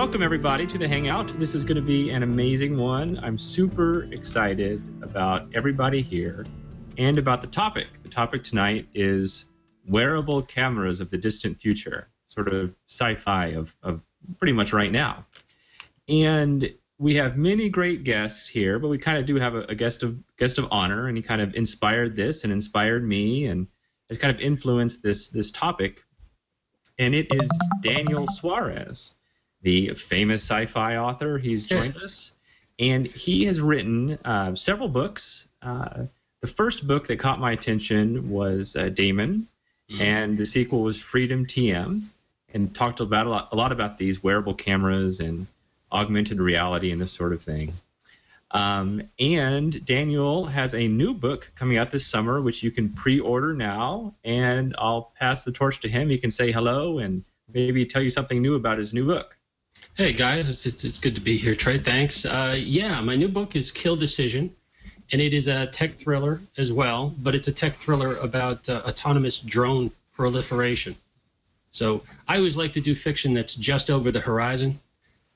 Welcome, everybody, to the Hangout. This is going to be an amazing one. I'm super excited about everybody here and about the topic. The topic tonight is wearable cameras of the distant future, sort of sci-fi of pretty much right now. And we have many great guests here, but we kind of do have a guest of honor, and he kind of inspired this and inspired me and has kind of influenced this topic. And it is Daniel Suarez, the famous sci-fi author. He's joined us, and he has written several books. The first book that caught my attention was Daemon, and the sequel was Freedom TM, and talked about a lot about these wearable cameras and augmented reality and this sort of thing. And Daniel has a new book coming out this summer, which you can pre-order now, and I'll pass the torch to him. He can say hello and maybe tell you something new about his new book. Hey, guys, it's good to be here, Trey. Thanks. Yeah, my new book is Kill Decision, and it is a tech thriller as well, but it's a tech thriller about autonomous drone proliferation. So I always like to do fiction that's just over the horizon.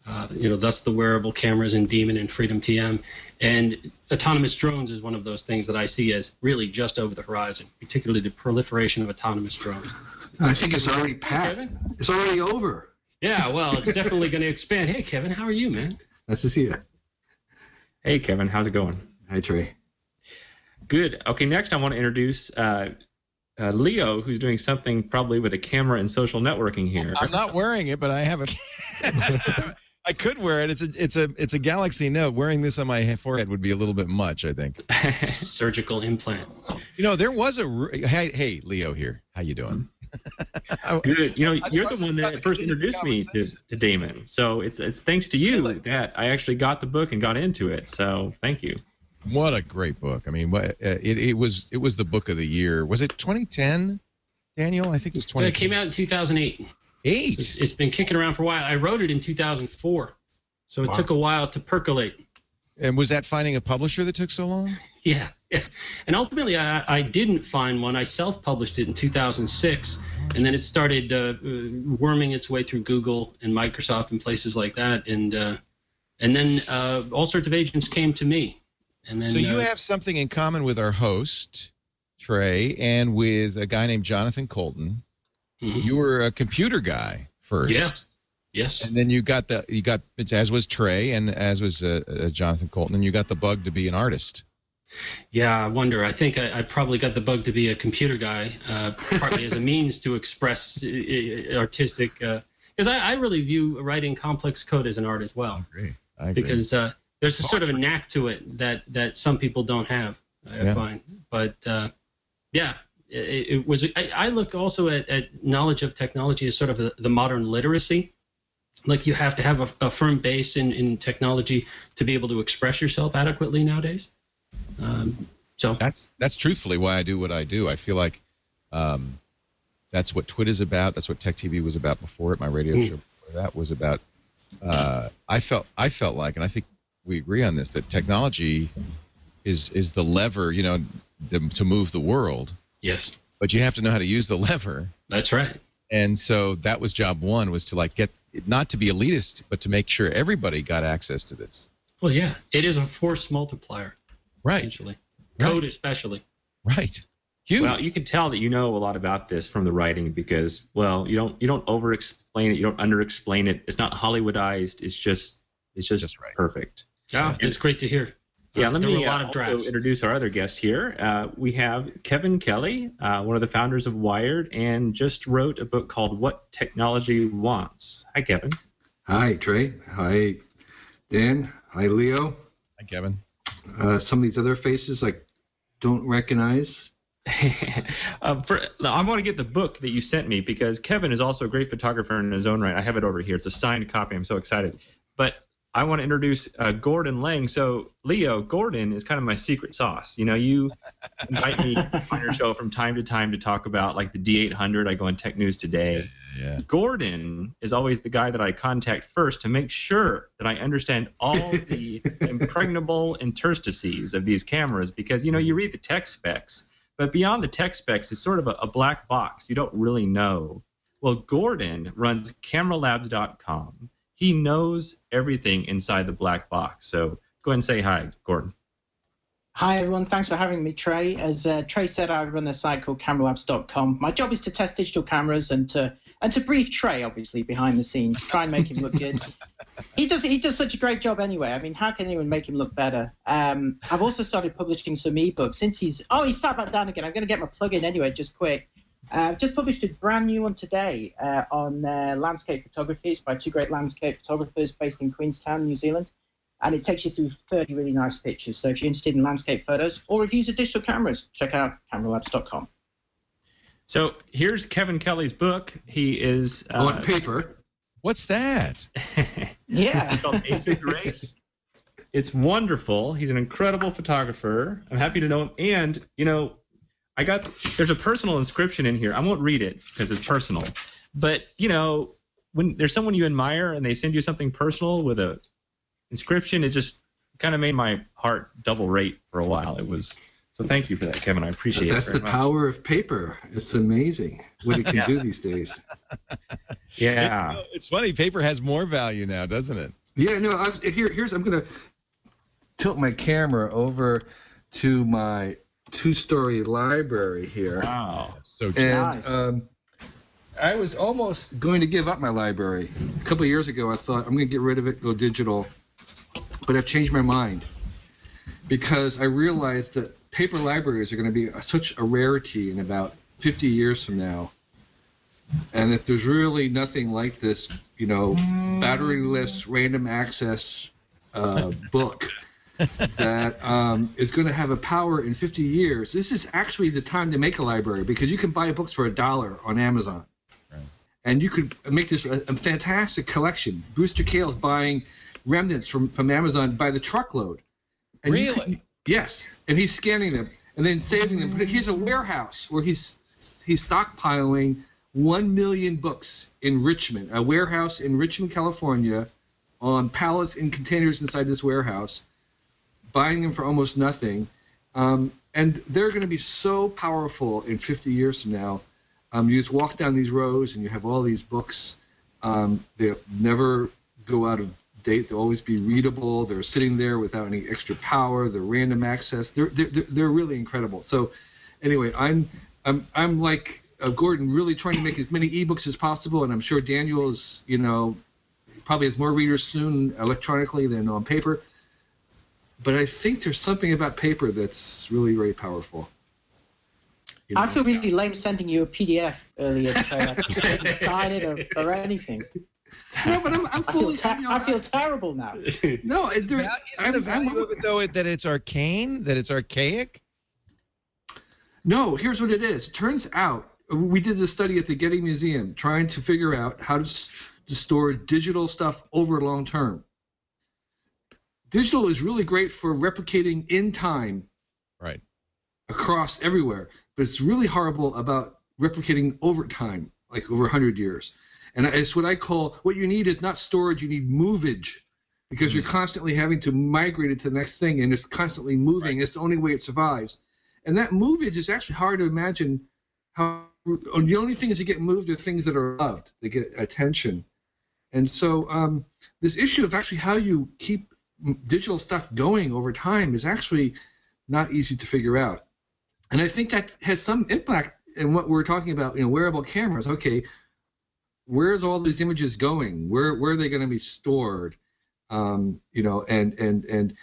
Thus the wearable cameras in Daemon and Freedom TM. And autonomous drones is one of those things that I see as really just over the horizon, particularly the proliferation of autonomous drones. I think it's already past. It's already over. Yeah, well, it's definitely going to expand. Hey, Kevin, how are you, man? Nice to see you. Hey, Kevin, how's it going? Hi, Trey. Good. Okay, next I want to introduce Leo, who's doing something probably with a camera and social networking here. I'm not wearing it, but I have a... I could wear it. It's a Galaxy Note. Wearing this on my forehead would be a little bit much, I think. Surgical implant. There was a... Hey, Leo here. How you doing? Good. You're the one that first introduced me to Daemon. So it's thanks to you that I actually got the book and got into it. So thank you. What a great book. I mean, it was the book of the year. Was it 2010, Daniel? I think it was 2010. It came out in 2008. It's been kicking around for a while. I wrote it in 2004, so it took a while to percolate. And was that finding a publisher that took so long? Yeah. And ultimately, I didn't find one. I self-published it in 2006, and then it started worming its way through Google and Microsoft and places like that, and then all sorts of agents came to me. And then, so you have something in common with our host, Trey, and with a guy named Jonathan Colton. Mm-hmm. You were a computer guy first. Yeah. Yes. And then you got as was Trey and as was Jonathan Colton, and you got the bug to be an artist. Yeah, I wonder. I think I probably got the bug to be a computer guy, partly as a means to express artistic. Because I really view writing complex code as an art as well. I agree. Because there's a sort of a knack to it that some people don't have, I find. But yeah. It was. I look also at knowledge of technology as sort of the modern literacy. Like you have to have a firm base in technology to be able to express yourself adequately nowadays. So that's truthfully why I do what I do. I feel like that's what Twit is about. That's what Tech TV was about before it. My radio show before that was about. I felt like, and I think we agree on this, that technology is the lever, to move the world. Yes. But you have to know how to use the lever. That's right. And so that was job one, was to get, not to be elitist, but to make sure everybody got access to this. Well, yeah. It is a force multiplier. Right. Essentially. Code especially. Right. Huge. Well, you can tell that you know a lot about this from the writing because, well, you don't over-explain it. You don't under-explain it. It's not Hollywoodized. It's just right. Perfect. Yeah, it's great to hear. Yeah, let me also introduce our other guest here. We have Kevin Kelly, one of the founders of Wired, and just wrote a book called What Technology Wants. Hi, Kevin. Hi, Trey. Hi, Dan. Hi, Leo. Hi, Kevin. Some of these other faces I don't recognize. I want to get the book that you sent me because Kevin is also a great photographer in his own right. I have it over here. It's a signed copy. I'm so excited. But I want to introduce Gordon Laing. So, Leo, Gordon is kind of my secret sauce. You invite me on your show from time to time to talk about like the D800. I go on Tech News Today. Yeah. Gordon is always the guy that I contact first to make sure that I understand all the impregnable interstices of these cameras because, you read the tech specs, but beyond the tech specs, it's sort of a black box. You don't really know. Well, Gordon runs cameralabs.com. he knows everything inside the black box. So go ahead and say hi, Gordon. Hi, everyone. Thanks for having me, Trey. As Trey said, I run a site called CameraLabs.com. My job is to test digital cameras and to brief Trey, obviously, behind the scenes, try and make him look good. He does such a great job anyway. I mean, how can anyone make him look better? I've also started publishing some ebooks. Since he sat back down again. I'm going to get my plug in anyway, just quick. I've just published a brand new one today on landscape photography. It's by two great landscape photographers based in Queenstown, New Zealand. And it takes you through 30 really nice pictures. So if you're interested in landscape photos or reviews of digital cameras, check out CameraLabs.com. So here's Kevin Kelly's book. He is... on paper. What's that? Yeah. It's called Ancient Grace. It's wonderful. He's an incredible photographer. I'm happy to know him. And, you know, there's a personal inscription in here. I won't read it because it's personal. But, you know, when there's someone you admire and they send you something personal with a inscription, it just kind of made my heart double rate for a while. So thank you for that, Kevin. I appreciate it. That's the power of paper. It's amazing what it can do these days. Yeah. It's funny. Paper has more value now, doesn't it? Yeah, no, I'm going to tilt my camera over to my two-story library here. Wow. So And Nice. I was almost going to give up my library. A couple of years ago, I thought, I'm going to get rid of it, go digital. But I've changed my mind because I realized that paper libraries are going to be such a rarity in about 50 years from now. And if there's really nothing like this, you know, batteryless random access book that is going to have a power in 50 years, this is actually the time to make a library because you can buy books for $1 on Amazon. Right. And you could make this a fantastic collection. Brewster Kahl's buying remnants from Amazon by the truckload. And really? Yes. And he's scanning them and then saving them. But here's a warehouse where he's stockpiling 1 million books in Richmond, a warehouse in Richmond, California, on pallets and containers inside this warehouse, buying them for almost nothing. And they're going to be so powerful in 50 years from now. You just walk down these rows and you have all these books. They'll never go out of date. They'll always be readable. They're sitting there without any extra power. They're random access. They're really incredible. So anyway, I'm like Gordon, really trying to make as many ebooks as possible, and I'm sure Daniel is, you know, probably has more readers soon electronically than on paper. But I think there's something about paper that's really very powerful. You know? I feel really lame sending you a PDF earlier, Trey. I couldn't sign it or anything. No, but I'm fully, I feel terrible now. No, Isn't the value of it, though, that it's arcane, that it's archaic? No, here's what it is. It turns out, we did this study at the Getty Museum trying to figure out how to store digital stuff over long term. Digital is really great for replicating in time, right, across everywhere, but it's really horrible about replicating over time, like over 100 years. And it's what I call, what you need is not storage, you need movage, because you're constantly having to migrate it to the next thing, and it's constantly moving. Right. It's the only way it survives. And that movage is actually hard to imagine how, the only things that get moved are things that are loved, they get attention. And so this issue of actually how you keep digital stuff going over time is actually not easy to figure out. And I think that has some impact in what we're talking about, you know, wearable cameras. Okay, where's all these images going? Where are they going to be stored? You know, and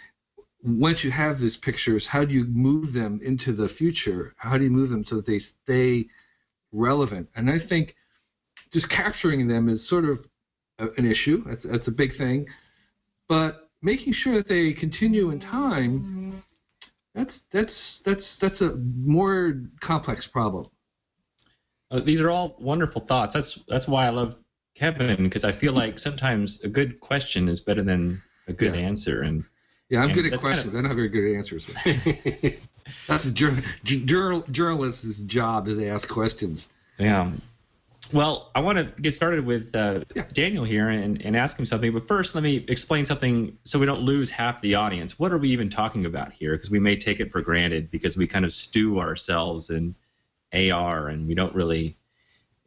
once you have these pictures, how do you move them into the future? How do you move them so that they stay relevant? And I think just capturing them is sort of an issue. That's a big thing. But making sure that they continue in time, that's a more complex problem. These are all wonderful thoughts. That's why I love Kevin, because I feel like sometimes a good question is better than a good answer. And yeah, I'm good at questions. I don't have very good answers. That's a journalist's job, is to ask questions. Yeah. Well, I want to get started with Daniel here and ask him something. But first, let me explain something so we don't lose half the audience. What are we even talking about here? Because we may take it for granted because we kind of stew ourselves in AR and we don't really,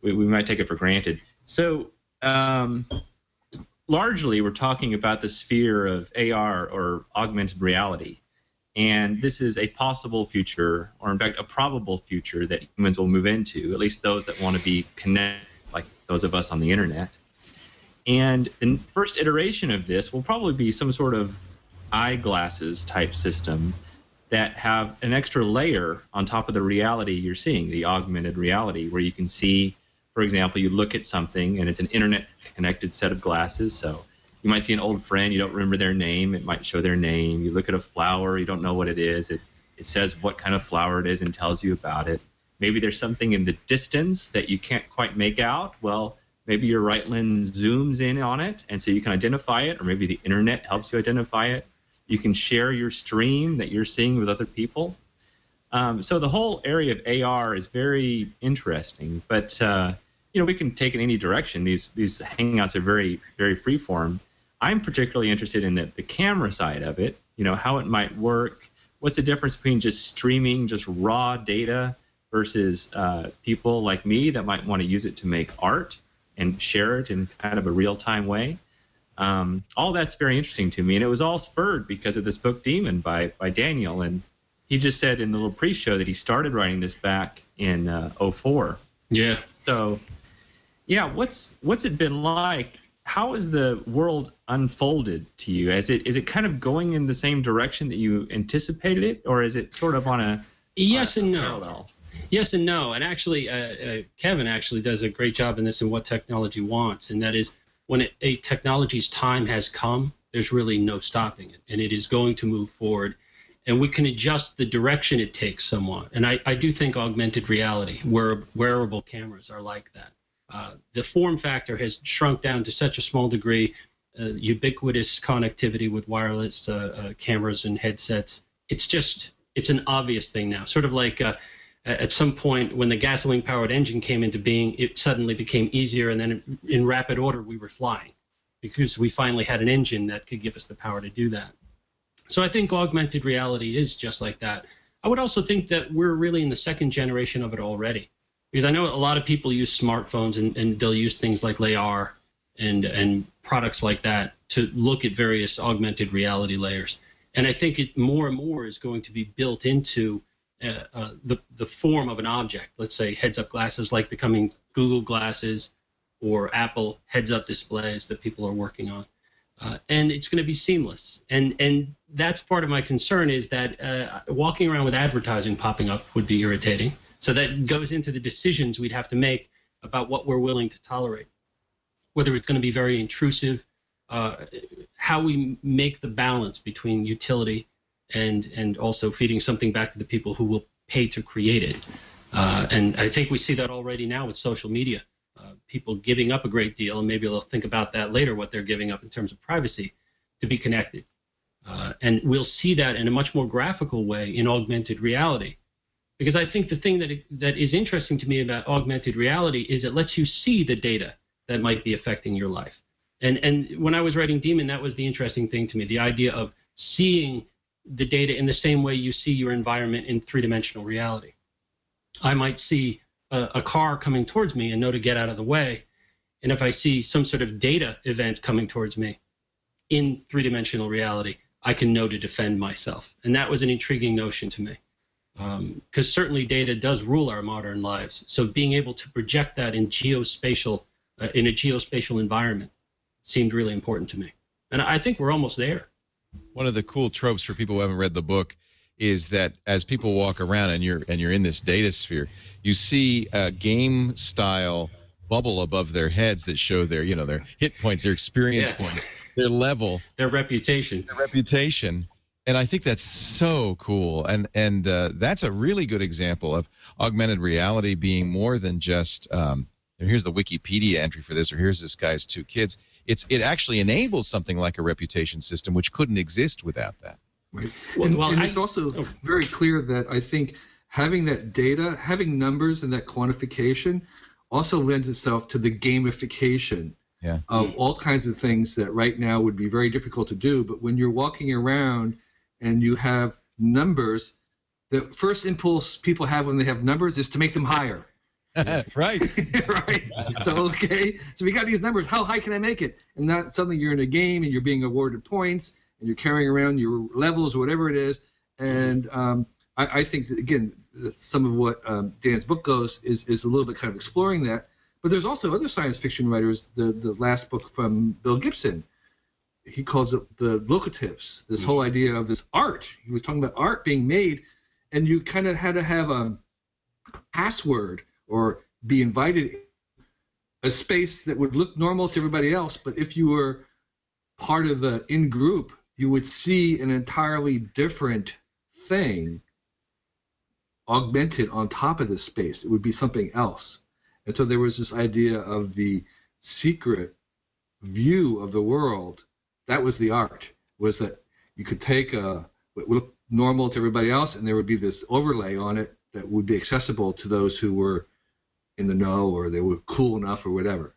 we might take it for granted. So largely we're talking about the sphere of AR or augmented reality. And this is a possible future, or in fact, a probable future that humans will move into, at least those that want to be connected, like those of us on the internet. And the first iteration of this will probably be some sort of eyeglasses type system that have an extra layer on top of the reality you're seeing, the augmented reality, where you can see, for example, you look at something and it's an internet connected set of glasses. So you might see an old friend, you don't remember their name, it might show their name. You look at a flower, you don't know what it is. It says what kind of flower it is and tells you about it. Maybe there's something in the distance that you can't quite make out. Well, maybe your right lens zooms in on it, and so you can identify it, or maybe the internet helps you identify it. You can share your stream that you're seeing with other people. So the whole area of AR is very interesting, but we can take it in any direction. These hangouts are very, very freeform. I'm particularly interested in the camera side of it, how it might work. What's the difference between just streaming just raw data versus people like me that might want to use it to make art and share it in kind of a real-time way? All that's very interesting to me, and it was all spurred because of this book Daemon by Daniel. And he just said in the little pre-show that he started writing this back in 2004. Yeah. So, yeah, what's it been like? How has the world unfolded to you? Is it kind of going in the same direction that you anticipated it, or is it sort of on a yes and no? Parallel? Yes and no. And actually, Kevin actually does a great job in this, in what technology wants, and that is when a technology's time has come, there's really no stopping it, and it is going to move forward, and we can adjust the direction it takes somewhat. And I do think augmented reality, wearable cameras are like that. The form factor has shrunk down to such a small degree, ubiquitous connectivity with wireless cameras and headsets. It's an obvious thing now, sort of like at some point when the gasoline-powered engine came into being, it suddenly became easier, and then in rapid order we were flying because we finally had an engine that could give us the power to do that. So I think augmented reality is just like that. I would also think that we're really in the second generation of it already, because I know a lot of people use smartphones and they'll use things like LAR and products like that to look at various augmented reality layers. And I think it more and more is going to be built into the form of an object. Let's say heads-up glasses like the coming Google glasses or Apple heads-up displays that people are working on. And it's going to be seamless. And that's part of my concern, is that walking around with advertising popping up would be irritating. So that goes into the decisions we'd have to make about what we're willing to tolerate, whether it's going to be very intrusive, how we make the balance between utility and also feeding something back to the people who will pay to create it. And I think we see that already now with social media. People giving up a great deal, and maybe they'll think about that later, what they're giving up in terms of privacy to be connected. And we'll see that in a much more graphical way in augmented reality. Because I think the thing that is interesting to me about augmented reality is it lets you see the data that might be affecting your life. And when I was writing Daemon, that was the interesting thing to me, the idea of seeing the data in the same way you see your environment in three-dimensional reality. I might see a car coming towards me and know to get out of the way. And if I see some sort of data event coming towards me in three-dimensional reality, I can know to defend myself. And that was an intriguing notion to me. Because certainly data does rule our modern lives. So being able to project that in geospatial, in a geospatial environment seemed really important to me. And I think we're almost there. One of the cool tropes for people who haven't read the book is that as people walk around and you're in this data sphere, you see a game style bubble above their heads that show their hit points, their experience points, their level, their reputation. And I think that's so cool. And that's a really good example of augmented reality being more than just, here's the Wikipedia entry for this, or here's this guy's 2 kids. It actually enables something like a reputation system, which couldn't exist without that. Right. And it's also very clear that I think having that data, having numbers and that quantification also lends itself to the gamification of all kinds of things that right now would be very difficult to do. But when you're walking around and you have numbers, the first impulse people have when they have numbers is to make them higher. Right. Right. So, okay. So we got these numbers. How high can I make it? And not suddenly you're in a game and you're being awarded points and you're carrying around your levels or whatever it is. And I think that, again, some of what Dan's book goes is a little bit kind of exploring that. But there's also other science fiction writers. The last book from Bill Gibson, he calls it the locatives, this whole idea of this art. He was talking about art being made, and you kind of had to have a password or be invited a space that would look normal to everybody else. But if you were part of the in-group, you would see an entirely different thing augmented on top of this space. It would be something else. And so there was this idea of the secret view of the world. That was the art, was that you could take what would look normal to everybody else, and there would be this overlay on it that would be accessible to those who were in the know or they were cool enough or whatever.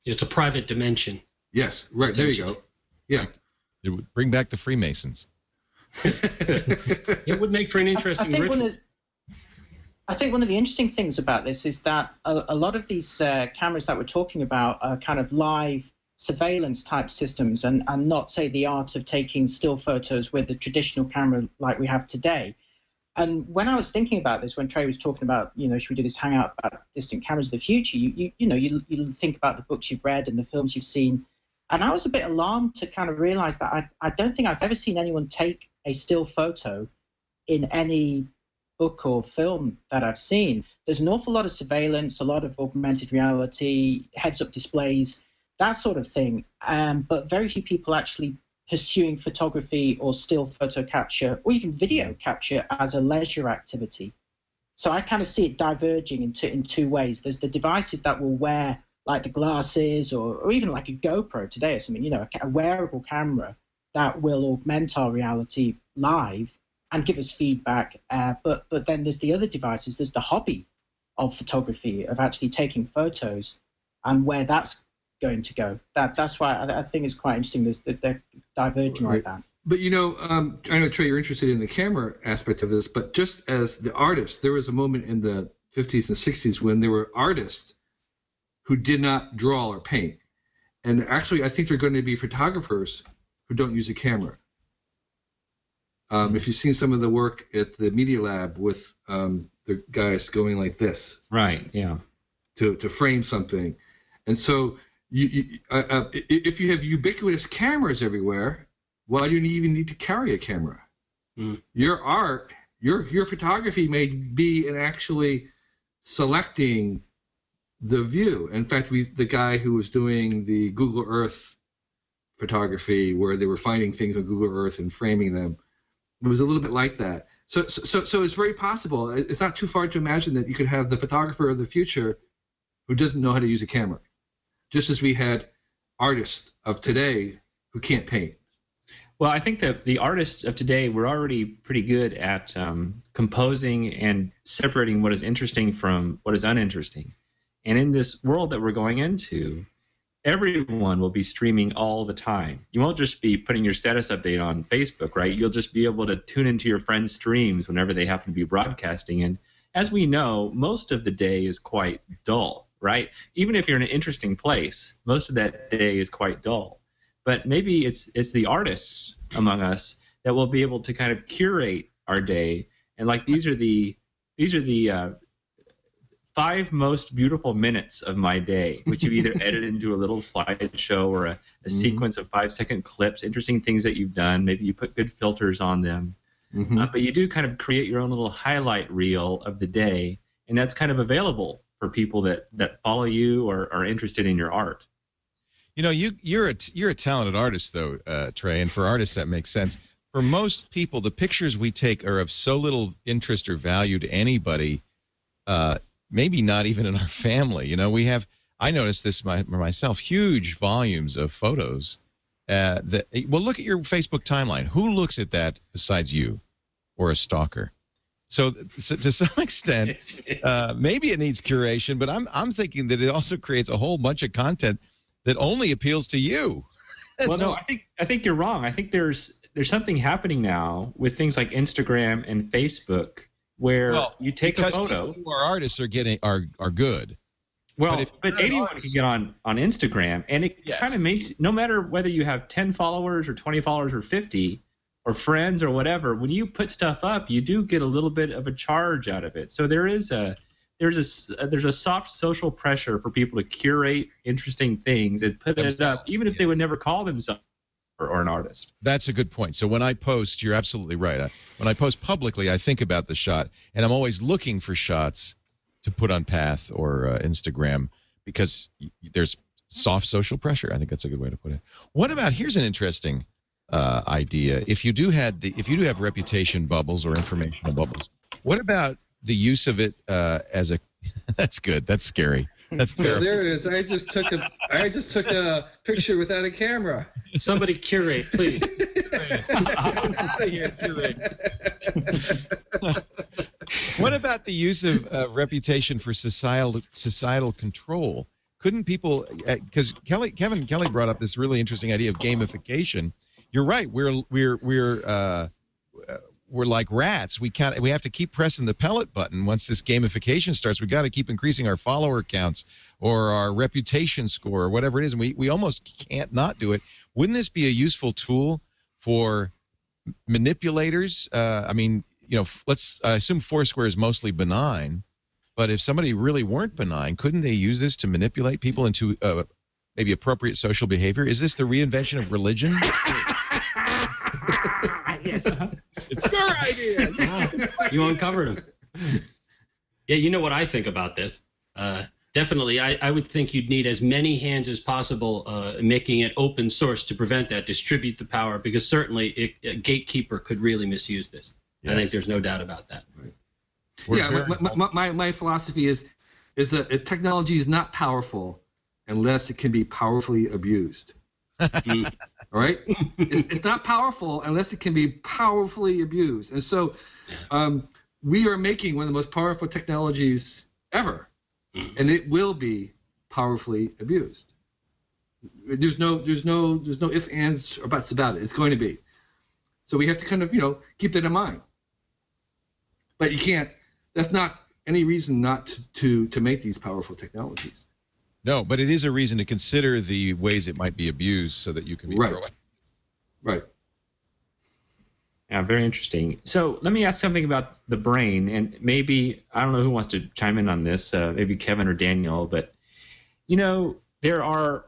It's a private dimension. Yes, right. There you go. Yeah. It would bring back the Freemasons. It would make for an interesting ritual. I think one of the interesting things about this is that a lot of these cameras that we're talking about are kind of live surveillance type systems and not, say, the art of taking still photos with the traditional camera like we have today. And when I was thinking about this, when Trey was talking about, should we do this hangout about distant cameras of the future, you think about the books you've read and the films you've seen. And I was a bit alarmed to kind of realize that I don't think I've ever seen anyone take a still photo in any book or film that I've seen. There's an awful lot of surveillance, a lot of augmented reality, heads-up displays, that sort of thing. But very few people actually pursuing photography or still photo capture or even video capture as a leisure activity. So I kind of see it diverging in two ways. There's the devices that will wear like the glasses or even like a GoPro today or something, a wearable camera that will augment our reality live and give us feedback. But then there's the other devices. There's the hobby of photography, of actually taking photos, and where that's going to go. That's why I think it's quite interesting that they're diverging like that. But I know, Trey, you're interested in the camera aspect of this, but just as the artist, there was a moment in the 50s and 60s when there were artists who did not draw or paint. And actually, I think there are going to be photographers who don't use a camera. If you've seen some of the work at the Media Lab with the guys going like this. Right, yeah. To frame something. And so if you have ubiquitous cameras everywhere, why do you even need to carry a camera? Your art, your photography may be in actually selecting the view. In fact, the guy who was doing the Google Earth photography, where they were finding things on Google Earth and framing them, it was a little bit like that. So it's very possible. It's not too far to imagine that you could have the photographer of the future who doesn't know how to use a camera, just as we had artists of today who can't paint. Well, I think that the artists of today were already pretty good at composing and separating what is interesting from what is uninteresting. And in this world that we're going into, everyone will be streaming all the time. You won't just be putting your status update on Facebook, right? You'll just be able to tune into your friends' streams whenever they happen to be broadcasting. And as we know, most of the day is quite dull, right? Even if you're in an interesting place, most of that day is quite dull. But maybe it's the artists among us that will be able to kind of curate our day. And like these are the 5 most beautiful minutes of my day, which you've either edited into a little slideshow or a sequence of 5-second clips, interesting things that you've done. Maybe you put good filters on them. But you do kind of create your own little highlight reel of the day, and that's kind of available for people that follow you or are interested in your art. You're a talented artist, though, Trey, and for artists that makes sense. For most people, the pictures we take are of so little interest or value to anybody, maybe not even in our family. I noticed this myself, huge volumes of photos. Well, look at your Facebook timeline. Who looks at that besides you or a stalker? So to some extent, maybe it needs curation, but I'm thinking that it also creates a whole bunch of content that only appeals to you. Well, no, I think you're wrong. I think there's something happening now with things like Instagram and Facebook where you take a photo. People who are artists are good. Well, but anyone can get on Instagram, and it kind of makes, no matter whether you have 10 followers or 20 followers or 50 or friends or whatever, when you put stuff up, you do get a little bit of a charge out of it. So there's a soft social pressure for people to curate interesting things and put it up, even if they would never call themselves or an artist. That's a good point. So when I post, you're absolutely right. When I post publicly, I think about the shot, and I'm always looking for shots to put on Path or Instagram, because there's soft social pressure. I think that's a good way to put it. What about, here's an interesting idea. If you do have reputation bubbles or informational bubbles, what about the use of it as a that's good. That's scary. That's terrible. So there it is. I just took a picture without a camera. Somebody curate, please. What about the use of reputation for societal control? Couldn't people? Because Kevin Kelly brought up this really interesting idea of gamification. You're right. We're like rats. We have to keep pressing the pellet button. Once this gamification starts, we got to keep increasing our follower counts or our reputation score or whatever it is, and we almost can't not do it. Wouldn't this be a useful tool for manipulators? I mean, I assume Foursquare is mostly benign, but if somebody really weren't benign, couldn't they use this to manipulate people into maybe appropriate social behavior? Is this the reinvention of religion? Yes. It's your idea. You uncovered him. Yeah, you know what I think about this. Definitely, I would think you'd need as many hands as possible, making it open source to prevent that, distribute the power, because certainly a gatekeeper could really misuse this. Yes. I think there's no doubt about that. Right. My philosophy is that technology is not powerful unless it can be powerfully abused. All right? It's not powerful unless it can be powerfully abused. And so we are making one of the most powerful technologies ever, and it will be powerfully abused. There's no ifs, ands, or buts about it. It's going to be. So we have to kind of, keep that in mind. But you can't, that's not any reason not to make these powerful technologies. No, but it is a reason to consider the ways it might be abused so that you can be proactive. Right. Yeah, very interesting. So let me ask something about the brain, and maybe, I don't know who wants to chime in on this, maybe Kevin or Daniel, but, there are,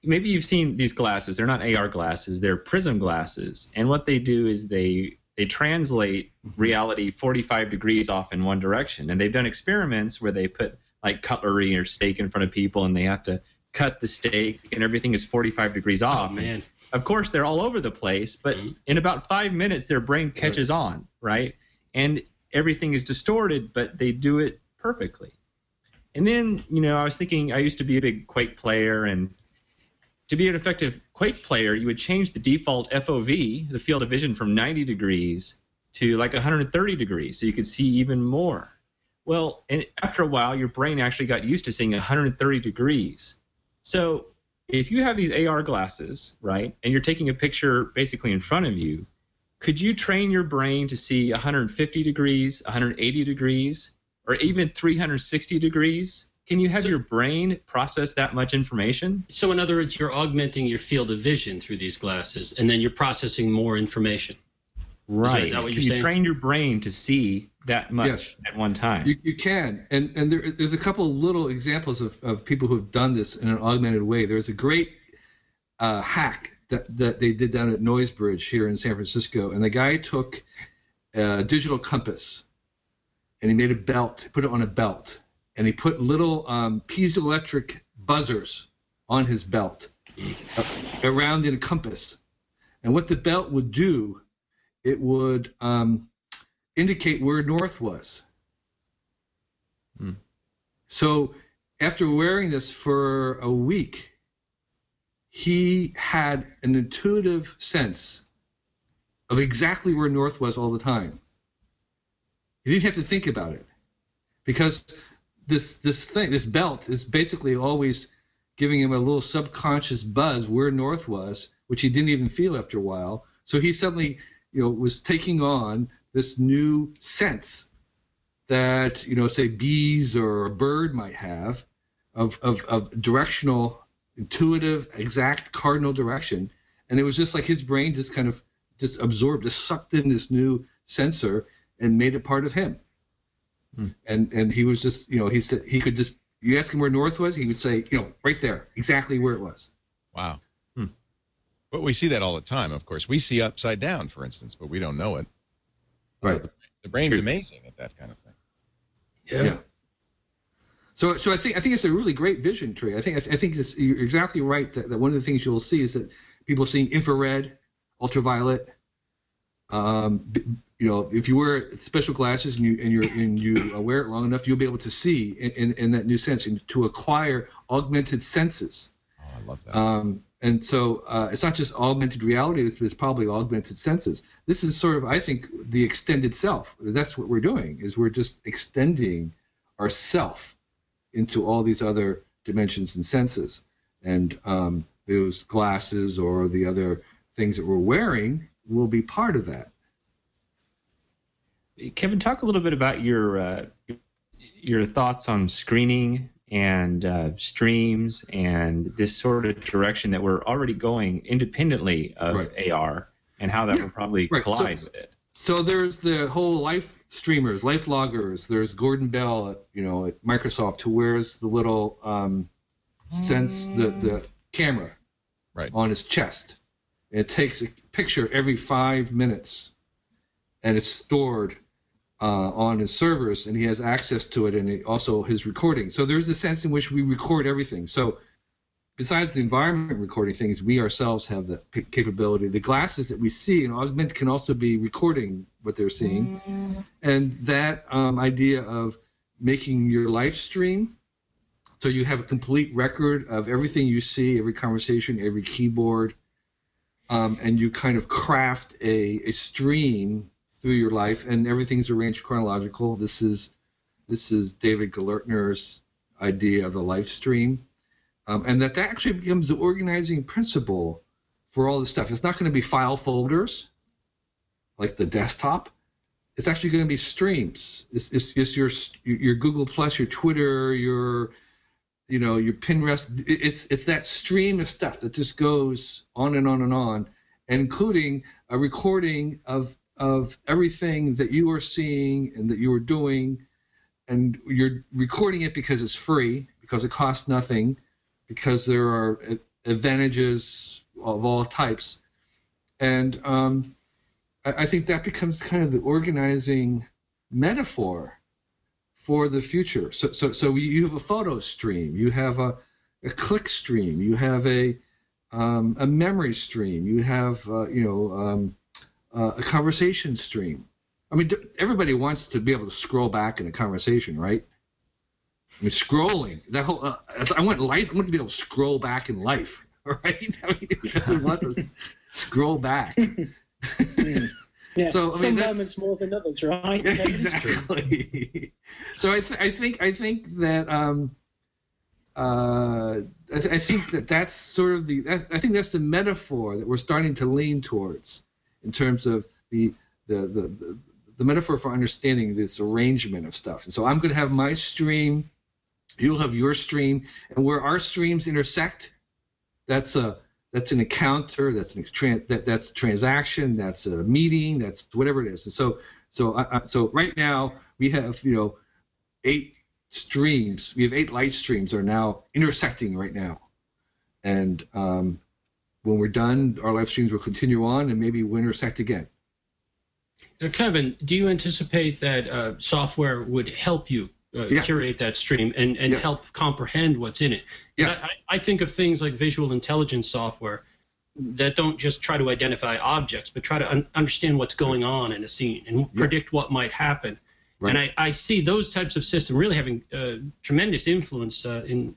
maybe you've seen these glasses. They're not AR glasses. They're prism glasses. And what they do is they translate reality 45 degrees off in one direction. And they've done experiments where they put like cutlery or steak in front of people, and they have to cut the steak, and everything is 45 degrees off. Oh, man. And of course, they're all over the place, but in about 5 minutes, their brain catches on, right? And everything is distorted, but they do it perfectly. And then, I was thinking, I used to be a big Quake player, and to be an effective Quake player, you would change the default FOV, the field of vision, from 90 degrees to like 130 degrees, so you could see even more. Well, and after a while, your brain actually got used to seeing 130 degrees. So if you have these AR glasses, right, and you're taking a picture basically in front of you, could you train your brain to see 150 degrees, 180 degrees, or even 360 degrees? Can you have your brain process that much information? So in other words, you're augmenting your field of vision through these glasses, and then you're processing more information. Right. Is that what Can you're you saying? train your brain to see that much at one time? You can. And there's a couple little examples of people who have done this in an augmented way. There's a great hack that they did down at Noisebridge here in San Francisco. And the guy took a digital compass, and he made a belt, put it on a belt. And he put little piezoelectric buzzers on his belt around in a compass. And what the belt would do, it would indicate where north was. So after wearing this for a week, he had an intuitive sense of exactly where north was all the time. He didn't have to think about it, because this belt is basically always giving him a little subconscious buzz where north was, which he didn't even feel after a while. So he suddenly was taking on this new sense that, you know, say bees or a bird might have of directional, intuitive, exact cardinal direction. And it was just like his brain just kind of just absorbed, just sucked in this new sensor and made it part of him. And he was just, you know, he said he could just, you ask him where north was, he would say, you know, right there, exactly where it was. Wow. But we see that all the time, of course. We see upside down, for instance, but we don't know it. Right. The brain's amazing at that kind of thing. Yeah. So I think it's a really great vision, Trey. I think you're exactly right that one of the things you'll see is that people seeing infrared, ultraviolet. You know, if you wear special glasses and you wear it long enough, you'll be able to see in that new sense and to acquire augmented senses. Oh, I love that. And so it's not just augmented reality, it's probably augmented senses. This is sort of, I think, the extended self. That's what we're doing, is we're just extending our self into all these other dimensions and senses. And those glasses or the other things that we're wearing will be part of that. Kevin, talk a little bit about your thoughts on screening and streams and this sort of direction that we're already going independently of AR, and how that will probably collide with it. So there's the whole life streamers, life loggers. There's Gordon Bell at Microsoft, who wears the little the camera on his chest. And it takes a picture every 5 minutes, and it's stored on his servers, and he has access to it, and also his recording. So there's a sense in which we record everything. So besides the environment recording things, we ourselves have the capability. The glasses that we see and augment can also be recording what they're seeing. And that idea of making your live stream, so you have a complete record of everything you see, every conversation, every keyboard, and you kind of craft a stream through your life, and everything's arranged chronological. This is David Galertner's idea of the life stream. And that actually becomes the organizing principle for all this stuff. It's not going to be file folders like the desktop. It's actually going to be streams. It's your Google Plus, your Twitter, your Pinterest. It's that stream of stuff that just goes on and on and on, and including a recording of everything that you are seeing and that you are doing, and you're recording it because it's free, because it costs nothing, because there are advantages of all types. And I think that becomes kind of the organizing metaphor for the future. So you have a photo stream, you have a click stream, you have a memory stream, you have a conversation stream. I mean, everybody wants to be able to scroll back in a conversation, right? I mean, scrolling, that whole, I want to be able to scroll back in life, right? I mean, who doesn't want to scroll back? Yeah, so, some moments more than others, right? Exactly. So I think that I think that's sort of I think that's the metaphor that we're starting to lean towards in terms of the metaphor for understanding this arrangement of stuff. And so I'm going to have my stream, you'll have your stream, and where our streams intersect, that's an encounter, that's that's a transaction, that's a meeting, that's whatever it is. And so right now we have 8 streams. We have 8 light streams are now intersecting right now, and when we're done, our live streams will continue on, and maybe we'll intersect again. Now, Kevin, do you anticipate that software would help you curate that stream and help comprehend what's in it? Yeah. I think of things like visual intelligence software that don't just try to identify objects, but try to understand what's going on in a scene and predict what might happen. Right. And I see those types of systems really having tremendous influence in,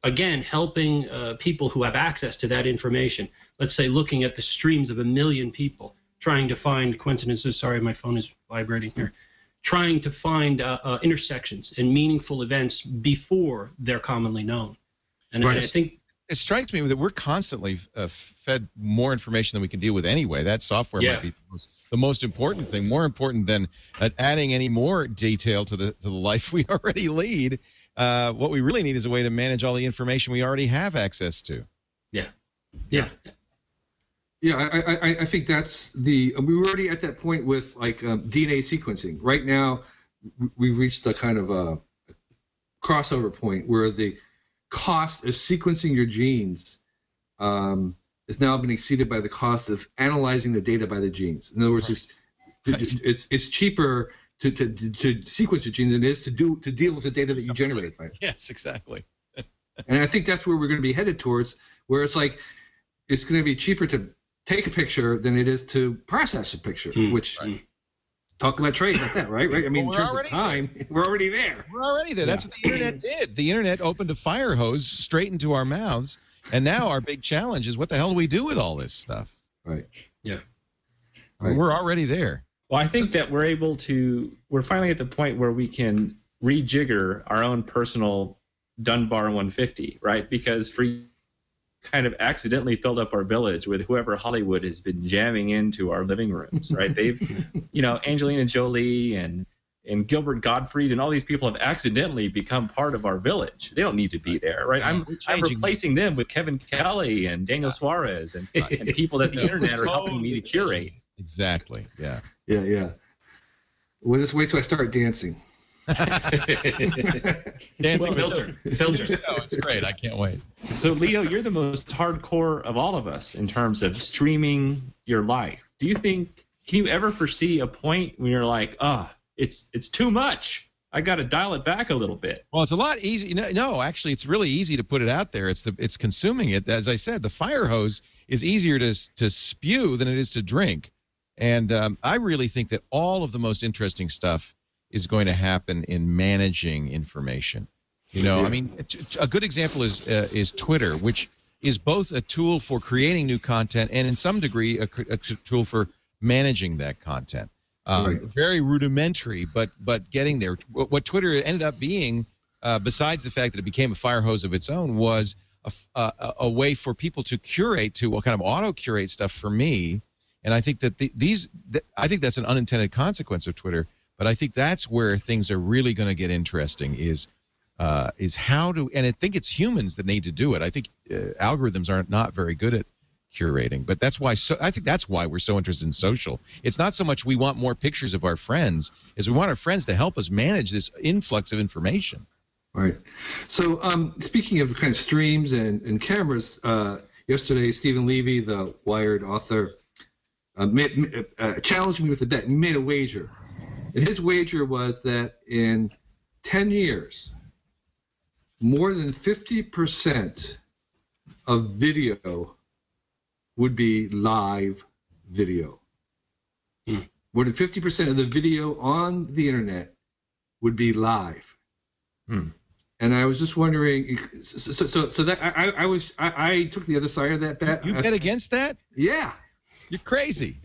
again, helping people who have access to that information. Let's say looking at the streams of 1 million people, trying to find coincidences. Sorry, my phone is vibrating here. Trying to find intersections and meaningful events before they're commonly known. And I think it strikes me that we're constantly fed more information than we can deal with anyway. That software might be the most important thing, more important than adding any more detail to the life we already lead. What we really need is a way to manage all the information we already have access to. Yeah. I think that's we were already at that point with like DNA sequencing. Right now, we've reached a kind of a crossover point where the cost of sequencing your genes has now been exceeded by the cost of analyzing the data by the genes. In other words, it's cheaper to sequence your genes than it is to deal with the data that you generate. Right? Yes, exactly. And I think that's where we're going to be headed towards, where it's like it's going to be cheaper to take a picture than it is to process a picture, which talk about Trey about that, right? I mean, in terms of time, we're already there. We're already there. That's what the internet did. The internet opened a fire hose straight into our mouths, and now our big challenge is what the hell do we do with all this stuff? Right. Yeah. Right. We're already there. Well, I think that we're finally at the point where we can rejigger our own personal Dunbar 150, right? Because kind of accidentally filled up our village with whoever Hollywood has been jamming into our living rooms, right? They've, Angelina Jolie and Gilbert Gottfried and all these people have accidentally become part of our village. They don't need to be there, right? I'm replacing them with Kevin Kelly and Daniel Suarez and people that the internet are helping me to curate. Exactly. Yeah. Yeah. Well, just wait till I start dancing. Dancing filter. Oh, it's great. I can't wait. So, Leo, you're the most hardcore of all of us in terms of streaming your life. Can you ever foresee a point when you're like, it's too much. I got to dial it back a little bit. Well, it's a lot easy. No, actually, it's really easy to put it out there. It's consuming it. As I said, the fire hose is easier to spew than it is to drink. And I really think that all of the most interesting stuff is going to happen in managing information. I mean, a good example is Twitter, which is both a tool for creating new content and in some degree a tool for managing that content. Very rudimentary, but getting there. What Twitter ended up being, besides the fact that it became a fire hose of its own, was a way for people to curate, to kind of auto-curate stuff for me. And I think that I think that's an unintended consequence of Twitter. But I think that's where things are really going to get interesting is how to, and I think it's humans that need to do it. I think algorithms are not very good at curating, but that's why. I think that's why we're so interested in social. It's not so much we want more pictures of our friends, as we want our friends to help us manage this influx of information. Right. So speaking of kind of streams and cameras, yesterday Stephen Levy, the Wired author, challenged me with a bet. He made a wager. And his wager was that in 10 years, more than 50% of video would be live video. More than 50% of the video on the internet would be live. And I was just wondering, so that I took the other side of that bet. You bet against that? Yeah. You're crazy.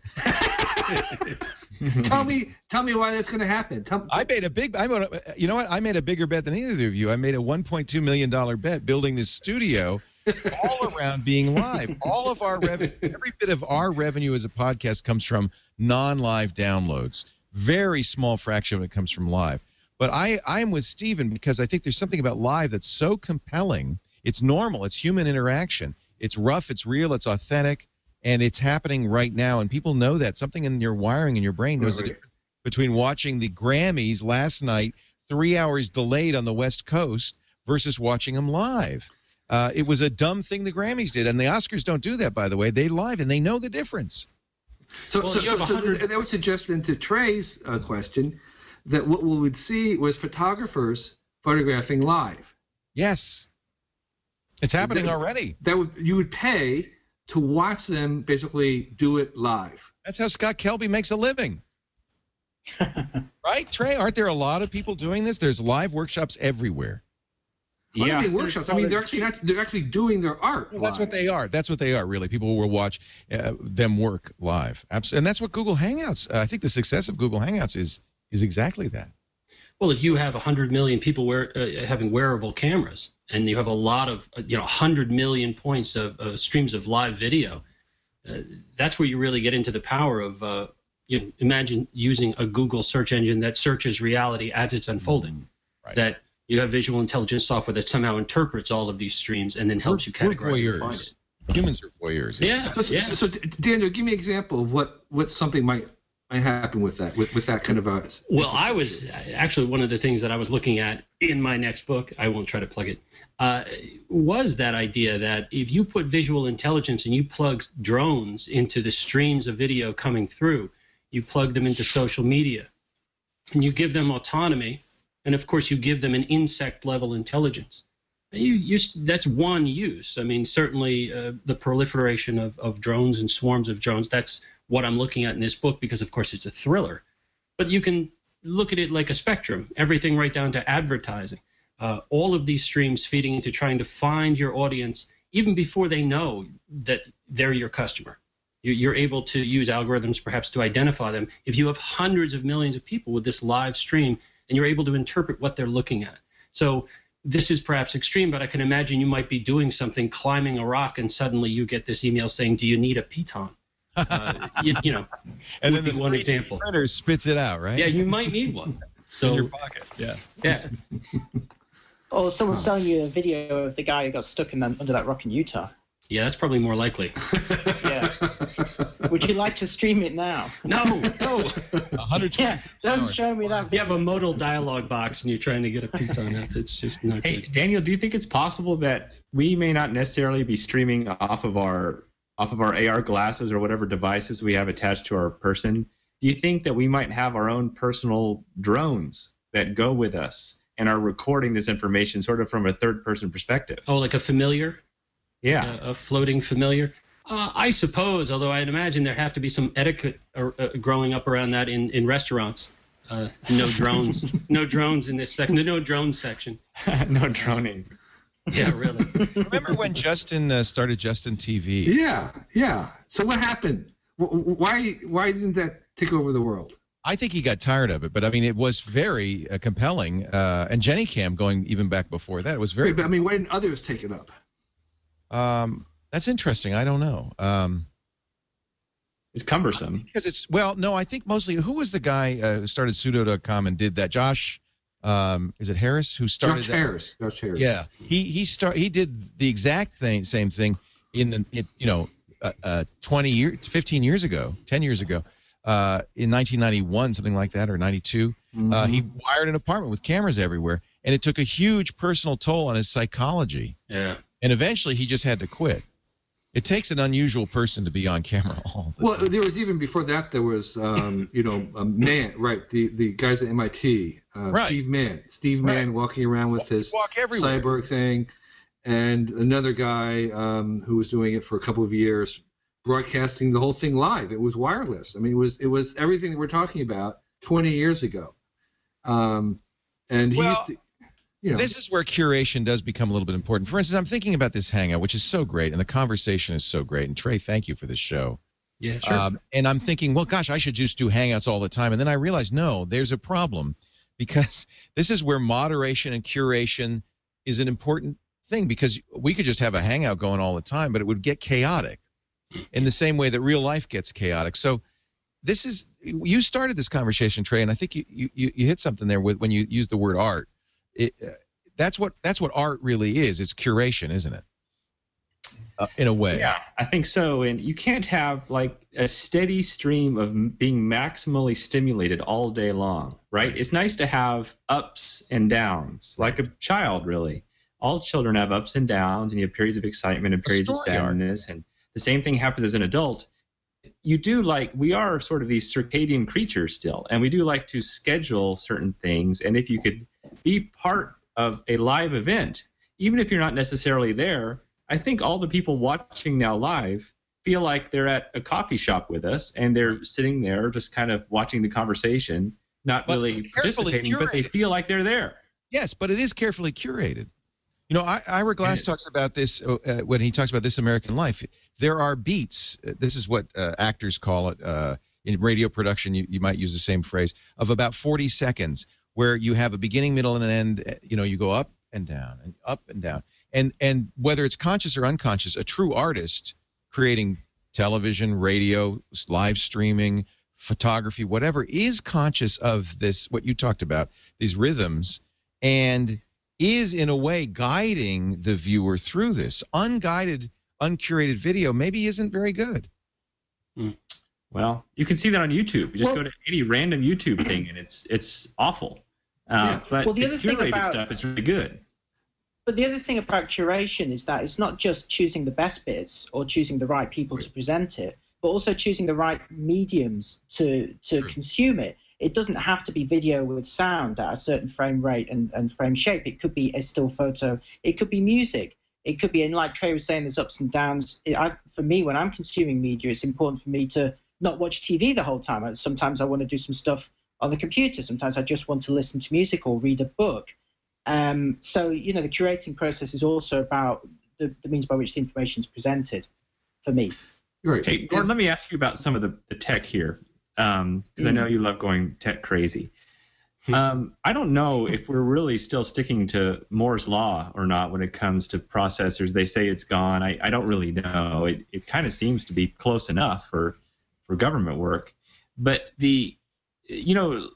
Tell me why that's going to happen. I made a bigger bet than either of you. I made a $1.2 million bet building this studio all around being live. All of our revenue, every bit of our revenue as a podcast comes from non-live downloads. Very small fraction of it comes from live. But I'm with Stephen because I think there's something about live that's so compelling. It's normal. It's human interaction. It's rough. It's real. It's authentic. And it's happening right now, and people know that. Something in your wiring in your brain knows the difference between watching the Grammys last night, 3 hours delayed on the West Coast, versus watching them live. It was a dumb thing the Grammys did, and the Oscars don't do that, by the way. They live, and they know the difference. So that would suggest then to Trey's question that what we would see was photographers photographing live. Yes. It's happening already. You would pay to watch them basically do it live. That's how Scott Kelby makes a living. Right, Trey? Aren't there a lot of people doing this? There's live workshops everywhere. Yeah, workshops. I mean, they're actually doing their art. Well, that's what they are. That's what they are, really. People will watch them work live. Absolutely. And that's what Google Hangouts. I think the success of Google Hangouts is exactly that. Well, if you have 100 million people having wearable cameras, and you have a lot of 100 million points of streams of live video, that's where you really get into the power of imagine using a Google search engine that searches reality as it's unfolding. Right. That you have visual intelligence software that somehow interprets all of these streams and then helps you categorize and find it. Humans are voyeurs. Yeah. So Daniel, give me an example of what something might happen with that, with that kind of a. Well, I was actually, one of the things that I was looking at in my next book, I won't try to plug it, was that idea that if you put visual intelligence and you plug drones into the streams of video coming through, you plug them into social media, and you give them autonomy, and of course you give them an insect-level intelligence. That's one use. I mean, certainly the proliferation of drones and swarms of drones, that's what I'm looking at in this book, because of course it's a thriller. But you can look at it like a spectrum, everything right down to advertising. All of these streams feeding into trying to find your audience even before they know that they're your customer. You're able to use algorithms perhaps to identify them. If you have hundreds of millions of people with this live stream, and you're able to interpret what they're looking at. So this is perhaps extreme, but I can imagine you might be doing something, climbing a rock, and suddenly you get this email saying, "Do you need a piton?" And then one example printer spits it out, right? Yeah, you might need one. So in your pocket. Yeah. Or someone selling you a video of the guy who got stuck under that rock in Utah. Yeah, that's probably more likely. Yeah. Would you like to stream it now? No. 120. Yeah, don't show me that video. You have a modal dialogue box and you're trying to get a piton out. It's just not good. Daniel, do you think it's possible that we may not necessarily be streaming off of our AR glasses or whatever devices we have attached to our person? Do you think that we might have our own personal drones that go with us and are recording this information sort of from a third-person perspective? Oh, like a familiar? Yeah. A floating familiar? I suppose, although I'd imagine there have to be some etiquette growing up around that in restaurants. No drones. No drones in this section. The no drone section. No droning. Yeah, really. Remember when Justin started Justin TV? Yeah. So what happened? Why didn't that take over the world? I think he got tired of it, but I mean, it was very compelling. And Jenny Cam, going even back before that, it was very. But I mean, why didn't others take it up? That's interesting. I don't know. It's cumbersome. Because it's, well, no, I think mostly, who was the guy who started pseudo.com and did that? Josh, is it Harris who started Josh that? Harris. Josh Harris. Yeah. He did the exact same thing in 15 years ago, 10 years ago, in 1991, something like that, or 92. Mm-hmm. He wired an apartment with cameras everywhere, and it took a huge personal toll on his psychology. Yeah. And eventually he just had to quit. It takes an unusual person to be on camera all the time. There was even before that, there was, Mann, right, the guys at MIT, right. Steve Mann walking around with his cyborg thing, and another guy who was doing it for a couple of years, broadcasting the whole thing live. It was wireless. I mean, it was everything that we're talking about 20 years ago. And he used to... This is where curation does become a little bit important. For instance, I'm thinking about this hangout, which is so great, and the conversation is so great. And Trey, thank you for this show. Yeah, sure. And I'm thinking, well, gosh, I should just do hangouts all the time. And then I realized, no, there's a problem, because this is where moderation and curation is an important thing, because we could just have a hangout going all the time, but it would get chaotic in the same way that real life gets chaotic. So this is, you started this conversation, Trey, and I think you hit something there when you used the word art. That's what art really is. It's curation, isn't it? In a way. Yeah, I think so. And you can't have like a steady stream of being maximally stimulated all day long, right? It's nice to have ups and downs, like a child, really. All children have ups and downs, and you have periods of excitement and periods of sadness. And the same thing happens as an adult. We are sort of these circadian creatures still, and we do like to schedule certain things. And if you could be part of a live event, even if you're not necessarily there, I think all the people watching now live feel like they're at a coffee shop with us, and they're sitting there just kind of watching the conversation, not really participating, but they feel like they're there. Yes, but it is carefully curated. Ira Glass talks about this when he talks about This American Life. There are beats. This is what actors call it. In radio production, you might use the same phrase, of about 40 seconds where you have a beginning, middle, and an end. You go up and down and up and down. And whether it's conscious or unconscious, a true artist creating television, radio, live streaming, photography, whatever, is conscious of this, what you talked about, these rhythms, and is in a way guiding the viewer through this. Unguided, uncurated video maybe isn't very good. Well, you can see that on YouTube. You just go to any random YouTube thing, and it's awful. But the curated stuff is really good. But the other thing about curation is that it's not just choosing the best bits or choosing the right people to present it, but also choosing the right mediums to consume it. It doesn't have to be video with sound at a certain frame rate and frame shape. It could be a still photo. It could be music. It could be, and like Trey was saying, there's ups and downs. For me, when I'm consuming media, it's important for me to not watch TV the whole time. Sometimes I want to do some stuff on the computer. Sometimes I just want to listen to music or read a book. So, the curating process is also about the means by which the information is presented for me. Right. Hey, Gordon, let me ask you about some of the tech here, because I know you love going tech crazy. I don't know if we're really still sticking to Moore's Law or not when it comes to processors. They say it's gone. I don't really know. It kind of seems to be close enough for government work. But let's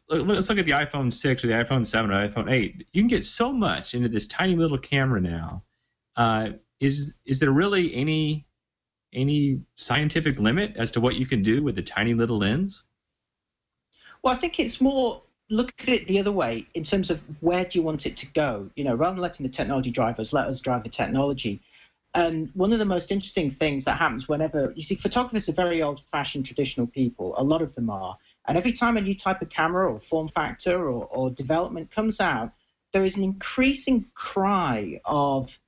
look at the iPhone 6 or the iPhone 7 or the iPhone 8. You can get so much into this tiny little camera now. Is there really any scientific limit as to what you can do with the tiny little lens? Well, I think it's more look at it the other way in terms of where do you want it to go? Rather than letting the technology drive us, let us drive the technology. And one of the most interesting things that happens whenever, you see, photographers are very old-fashioned, traditional people. A lot of them are. And every time a new type of camera or form factor or development comes out, there is an increasing cry of,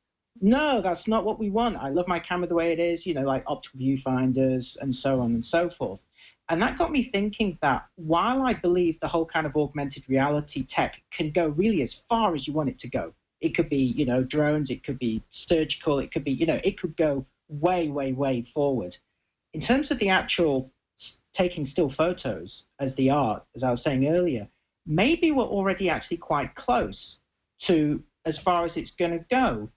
no, that's not what we want. I love my camera the way it is, like optical viewfinders and so on and so forth. And that got me thinking that while I believe the whole kind of augmented reality tech can go really as far as you want it to go, it could be, drones, it could be surgical, it could be, it could go way, way, way forward. In terms of the actual taking still photos as the art, as I was saying earlier, maybe we're already actually quite close to as far as it's going to go.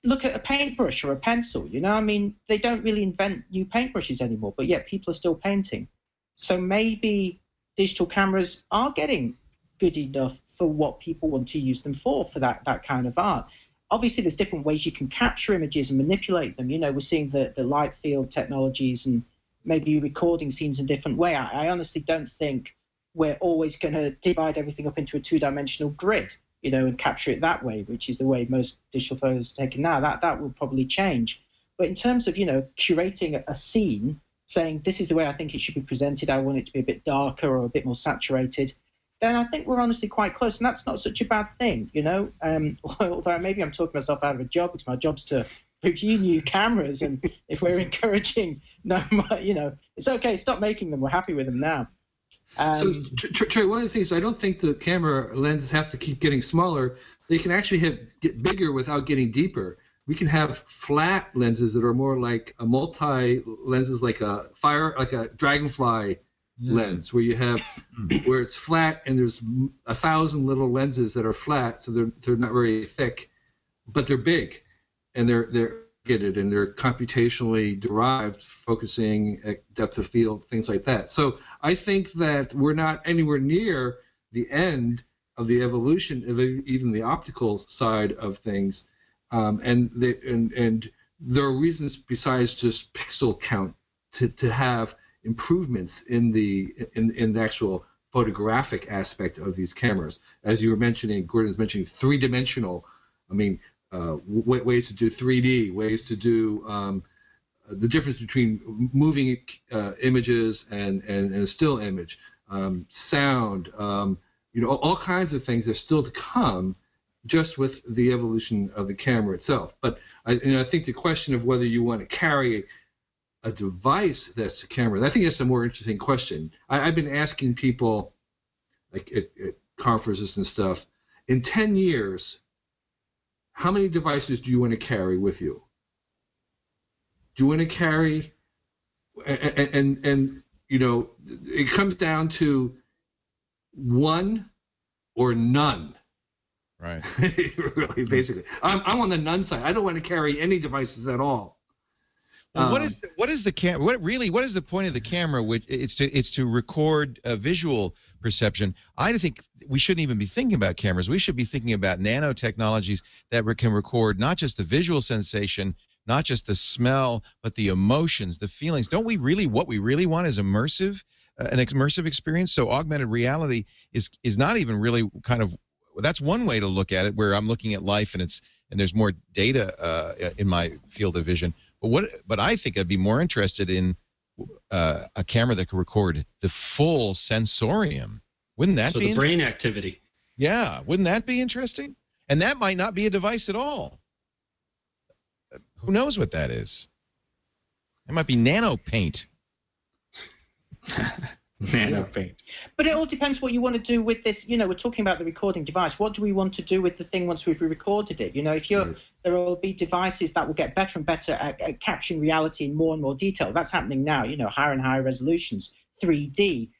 Look at a paintbrush or a pencil, they don't really invent new paintbrushes anymore, but yet people are still painting. So maybe digital cameras are getting good enough for what people want to use them for that kind of art. Obviously, there's different ways you can capture images and manipulate them. We're seeing the light field technologies and maybe recording scenes in a different way. I honestly don't think we're always going to divide everything up into a two-dimensional grid, and capture it that way, which is the way most digital photos are taken now. That will probably change. But in terms of, curating a scene, saying this is the way I think it should be presented, I want it to be a bit darker or a bit more saturated, then I think we're honestly quite close. And that's not such a bad thing, although maybe I'm talking myself out of a job because my job's to review new cameras. And if we're encouraging, it's okay, stop making them. We're happy with them now. So, Trey, one of the things, I don't think the camera lenses has to keep getting smaller. They can actually get bigger without getting deeper. We can have flat lenses that are more like a multi-lenses, like a dragonfly lens, where you have where it's flat and there's 1,000 little lenses that are flat, so they're not very thick, but they're big, and they're and they're computationally derived, focusing at depth of field, things like that. So I think that we're not anywhere near the end of the evolution of even the optical side of things, and there are reasons besides just pixel count to have improvements in the actual photographic aspect of these cameras. As you were mentioning, Gordon was mentioning three-dimensional. Ways to do 3D, ways to do the difference between moving images and a still image, sound, all kinds of things are still to come, just with the evolution of the camera itself. But I think the question of whether you want to carry a device that's a camera, I think that's a more interesting question. I've been asking people, like at conferences and stuff, in 10 years, how many devices do you want to carry with you? Do you want to carry, and it comes down to one or none. Right. Really, basically, I'm on the none side. I don't want to carry any devices at all. Well, what is the camera? What is the point of the camera? Which it's to record visual perception. I think we shouldn't even be thinking about cameras. We should be thinking about nanotechnologies that can record not just the visual sensation, not just the smell, but the emotions, the feelings. Don't we really? What we really want is immersive, an immersive experience. So augmented reality is not even really kind of. That's one way to look at it, where I'm looking at life and there's more data in my field of vision. But I think I'd be more interested in a camera that could record the full sensorium. Wouldn't that be the brain activity? Yeah, wouldn't that be interesting? And that might not be a device at all. Who knows what that is? It might be nano paint. Nano paint. But it all depends what you want to do with this. You know, we're talking about the recording device. What do we want to do with the thing once we've recorded it? You know, there will be devices that will get better and better at capturing reality in more and more detail. That's happening now. You know, higher and higher resolutions, 3D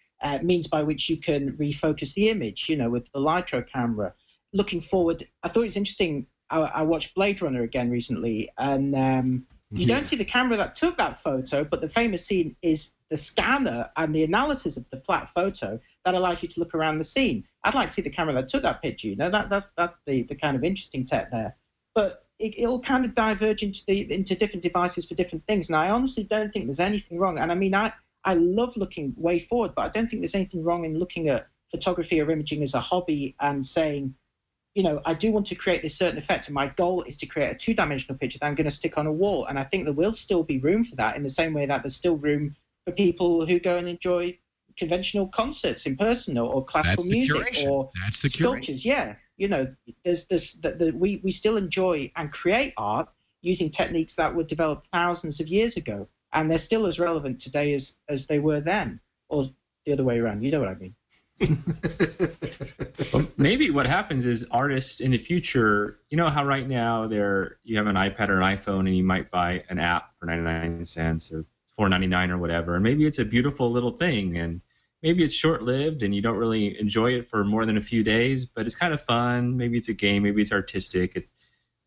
means by which you can refocus the image. You know, with the Litro camera. Looking forward, I thought it was interesting. I watched Blade Runner again recently, and you don't see the camera that took that photo, but the famous scene is the scanner and the analysis of the flat photo that allows you to look around the scene. I'd like to see the camera that took that picture. You know, that's the kind of interesting tech there. But it'll kind of diverge into different devices for different things. And I honestly don't think there's anything wrong. And I mean, I love looking way forward, but I don't think there's anything wrong in looking at photography or imaging as a hobby and saying, you know, I do want to create this certain effect, and my goal is to create a two-dimensional picture that I'm going to stick on a wall. And I think there will still be room for that, in the same way that there's still room for people who go and enjoy conventional concerts in person, or classical music, or sculptures. Yeah, you know, we still enjoy and create art using techniques that were developed thousands of years ago, and they're still as relevant today as they were then, or the other way around. You know what I mean? Well, maybe what happens is artists in the future, you know how right now you have an iPad or an iPhone and you might buy an app for 99 cents or $4.99 or whatever, and maybe it's a beautiful little thing, and maybe it's short-lived and you don't really enjoy it for more than a few days, but it's kind of fun. Maybe it's a game, maybe it's artistic,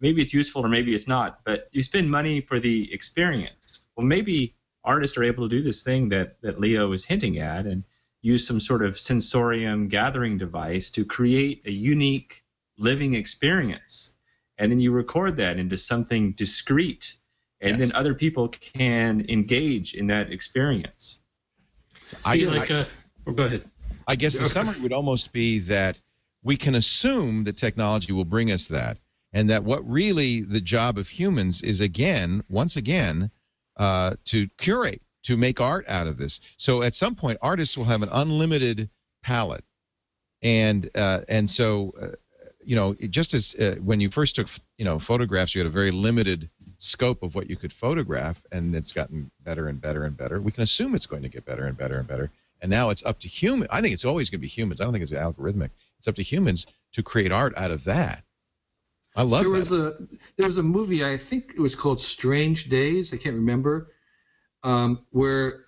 maybe it's useful, or maybe it's not, but you spend money for the experience. Well, maybe artists are able to do this thing that Leo is hinting at, and use some sort of sensorium gathering device to create a unique living experience. And then you record that into something discrete, and then other people can engage in that experience. So go ahead. I guess the summary would almost be that we can assume that technology will bring us that, and that what really the job of humans is, once again, to curate, to make art out of this. So at some point, artists will have an unlimited palette, and so you know, just as when you first took photographs, you had a very limited scope of what you could photograph, and it's gotten better and better and better. We can assume it's going to get better and better and better, and now it's up to human. I think it's always going to be humans. I don't think it's algorithmic. It's up to humans to create art out of that. I love that. There was a movie, I think it was called Strange Days. I can't remember. Where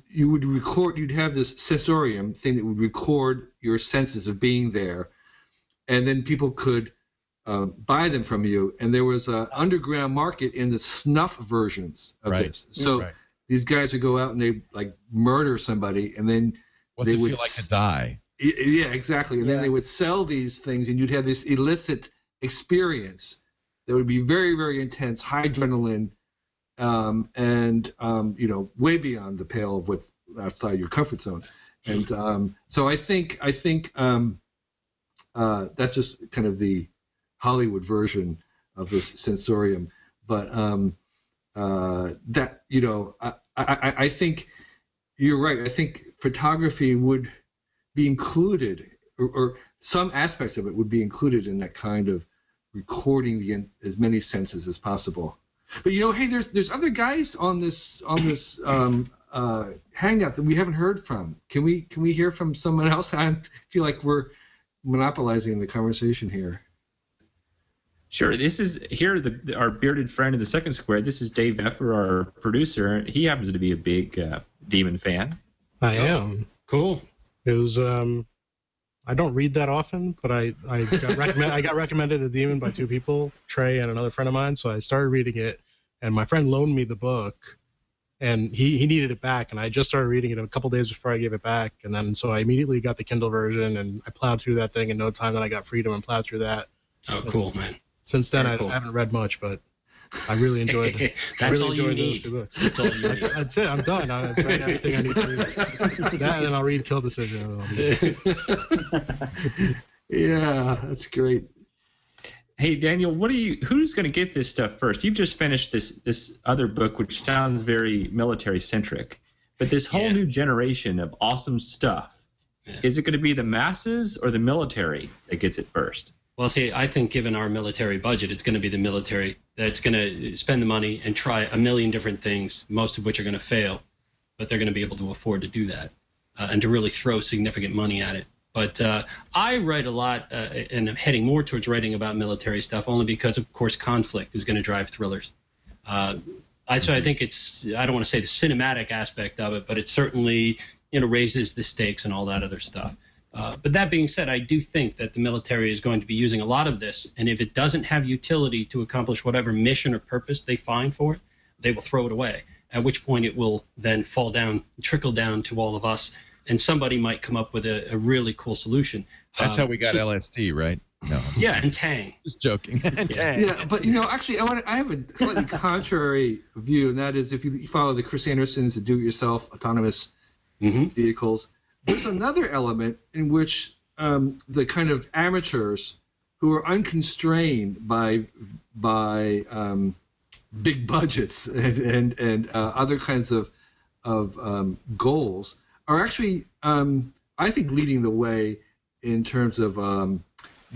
you would record, you'd have this sensorium thing that would record your senses of being there, and then people could buy them from you. And there was an underground market in the snuff versions of this. So these guys would go out and they like murder somebody, and then what's it feel like to die? Yeah, exactly. And then they would sell these things, and you'd have this illicit experience that would be very, very intense, high adrenaline. And you know, way beyond the pale of what's outside your comfort zone, and so I think that's just kind of the Hollywood version of this sensorium. But that, you know, I think you're right. I think photography would be included, or some aspects of it would be included in that kind of recording as many senses as possible. But you know, hey, there's other guys on this hangout that we haven't heard from. Can we hear from someone else? I feel like we're monopolizing the conversation here. Sure. This is our bearded friend in the second square. This is Dave Effer, our producer. He happens to be a big Daemon fan. I am. Cool. It was I don't read that often, but I got recommended a Daemon by two people, Trey and another friend of mine. So I started reading it, and my friend loaned me the book, and he needed it back, and I just started reading it a couple days before I gave it back, and then so I immediately got the Kindle version, and I plowed through that thing in no time. Then I got Freedom and plowed through that. Oh, cool, man! Since then, I haven't read much, but I really enjoyed it. That's all you need. Those two books. That's all you need. That's it. I'm done. I've read everything I need to read. That, and then I'll read Kill Decision. And then I'll be Yeah, that's great. Hey, Daniel, who's going to get this stuff first? You've just finished this other book, which sounds very military-centric. But this whole new generation of awesome stuff, is it going to be the masses or the military that gets it first? Well, see, I think given our military budget, it's going to be the military that's going to spend the money and try a million different things, most of which are going to fail. But they're going to be able to afford to do that and to really throw significant money at it. But I write a lot, and I'm heading more towards writing about military stuff, only because, of course, conflict is going to drive thrillers. So I think I don't want to say the cinematic aspect of it, but it certainly raises the stakes and all that other stuff. But that being said, I do think that the military is going to be using a lot of this, and if it doesn't have utility to accomplish whatever mission or purpose they find for it, they will throw it away, at which point it will then trickle down to all of us. And somebody might come up with a really cool solution. That's how we got LSD, right? No. Yeah, and Tang. Just joking. Tang. Yeah, but actually, I have a slightly contrary view, and that is if you follow the Chris Anderson's, the do-it-yourself autonomous vehicles, there's another element in which the kind of amateurs who are unconstrained by big budgets and other kinds of goals are actually, I think, leading the way in terms of the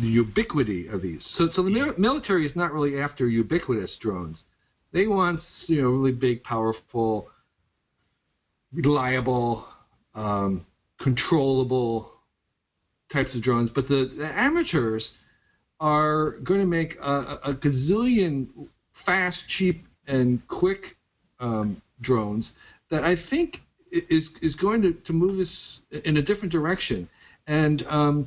ubiquity of these. So the military is not really after ubiquitous drones. They want, really big, powerful, reliable, controllable types of drones. But the amateurs are going to make a gazillion fast, cheap, and quick drones that I think is going to move us in a different direction. And so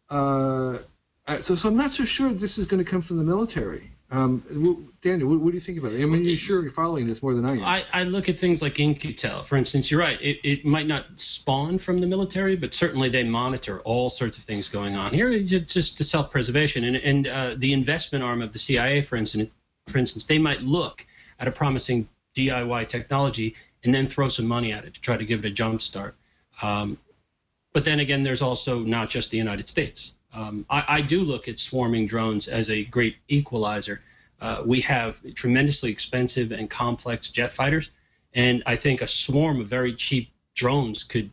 I'm not so sure this is going to come from the military. Daniel, what do you think about it? I mean, you're following this more than I am. I look at things like In-Q-Tel. For instance, you're right. It might not spawn from the military, but certainly they monitor all sorts of things going on. Here, it's just to self-preservation. And the investment arm of the CIA, for instance, they might look at a promising DIY technology and then throw some money at it to try to give it a jump start. But then again, there's also not just the United States. I do look at swarming drones as a great equalizer. We have tremendously expensive and complex jet fighters, and I think a swarm of very cheap drones could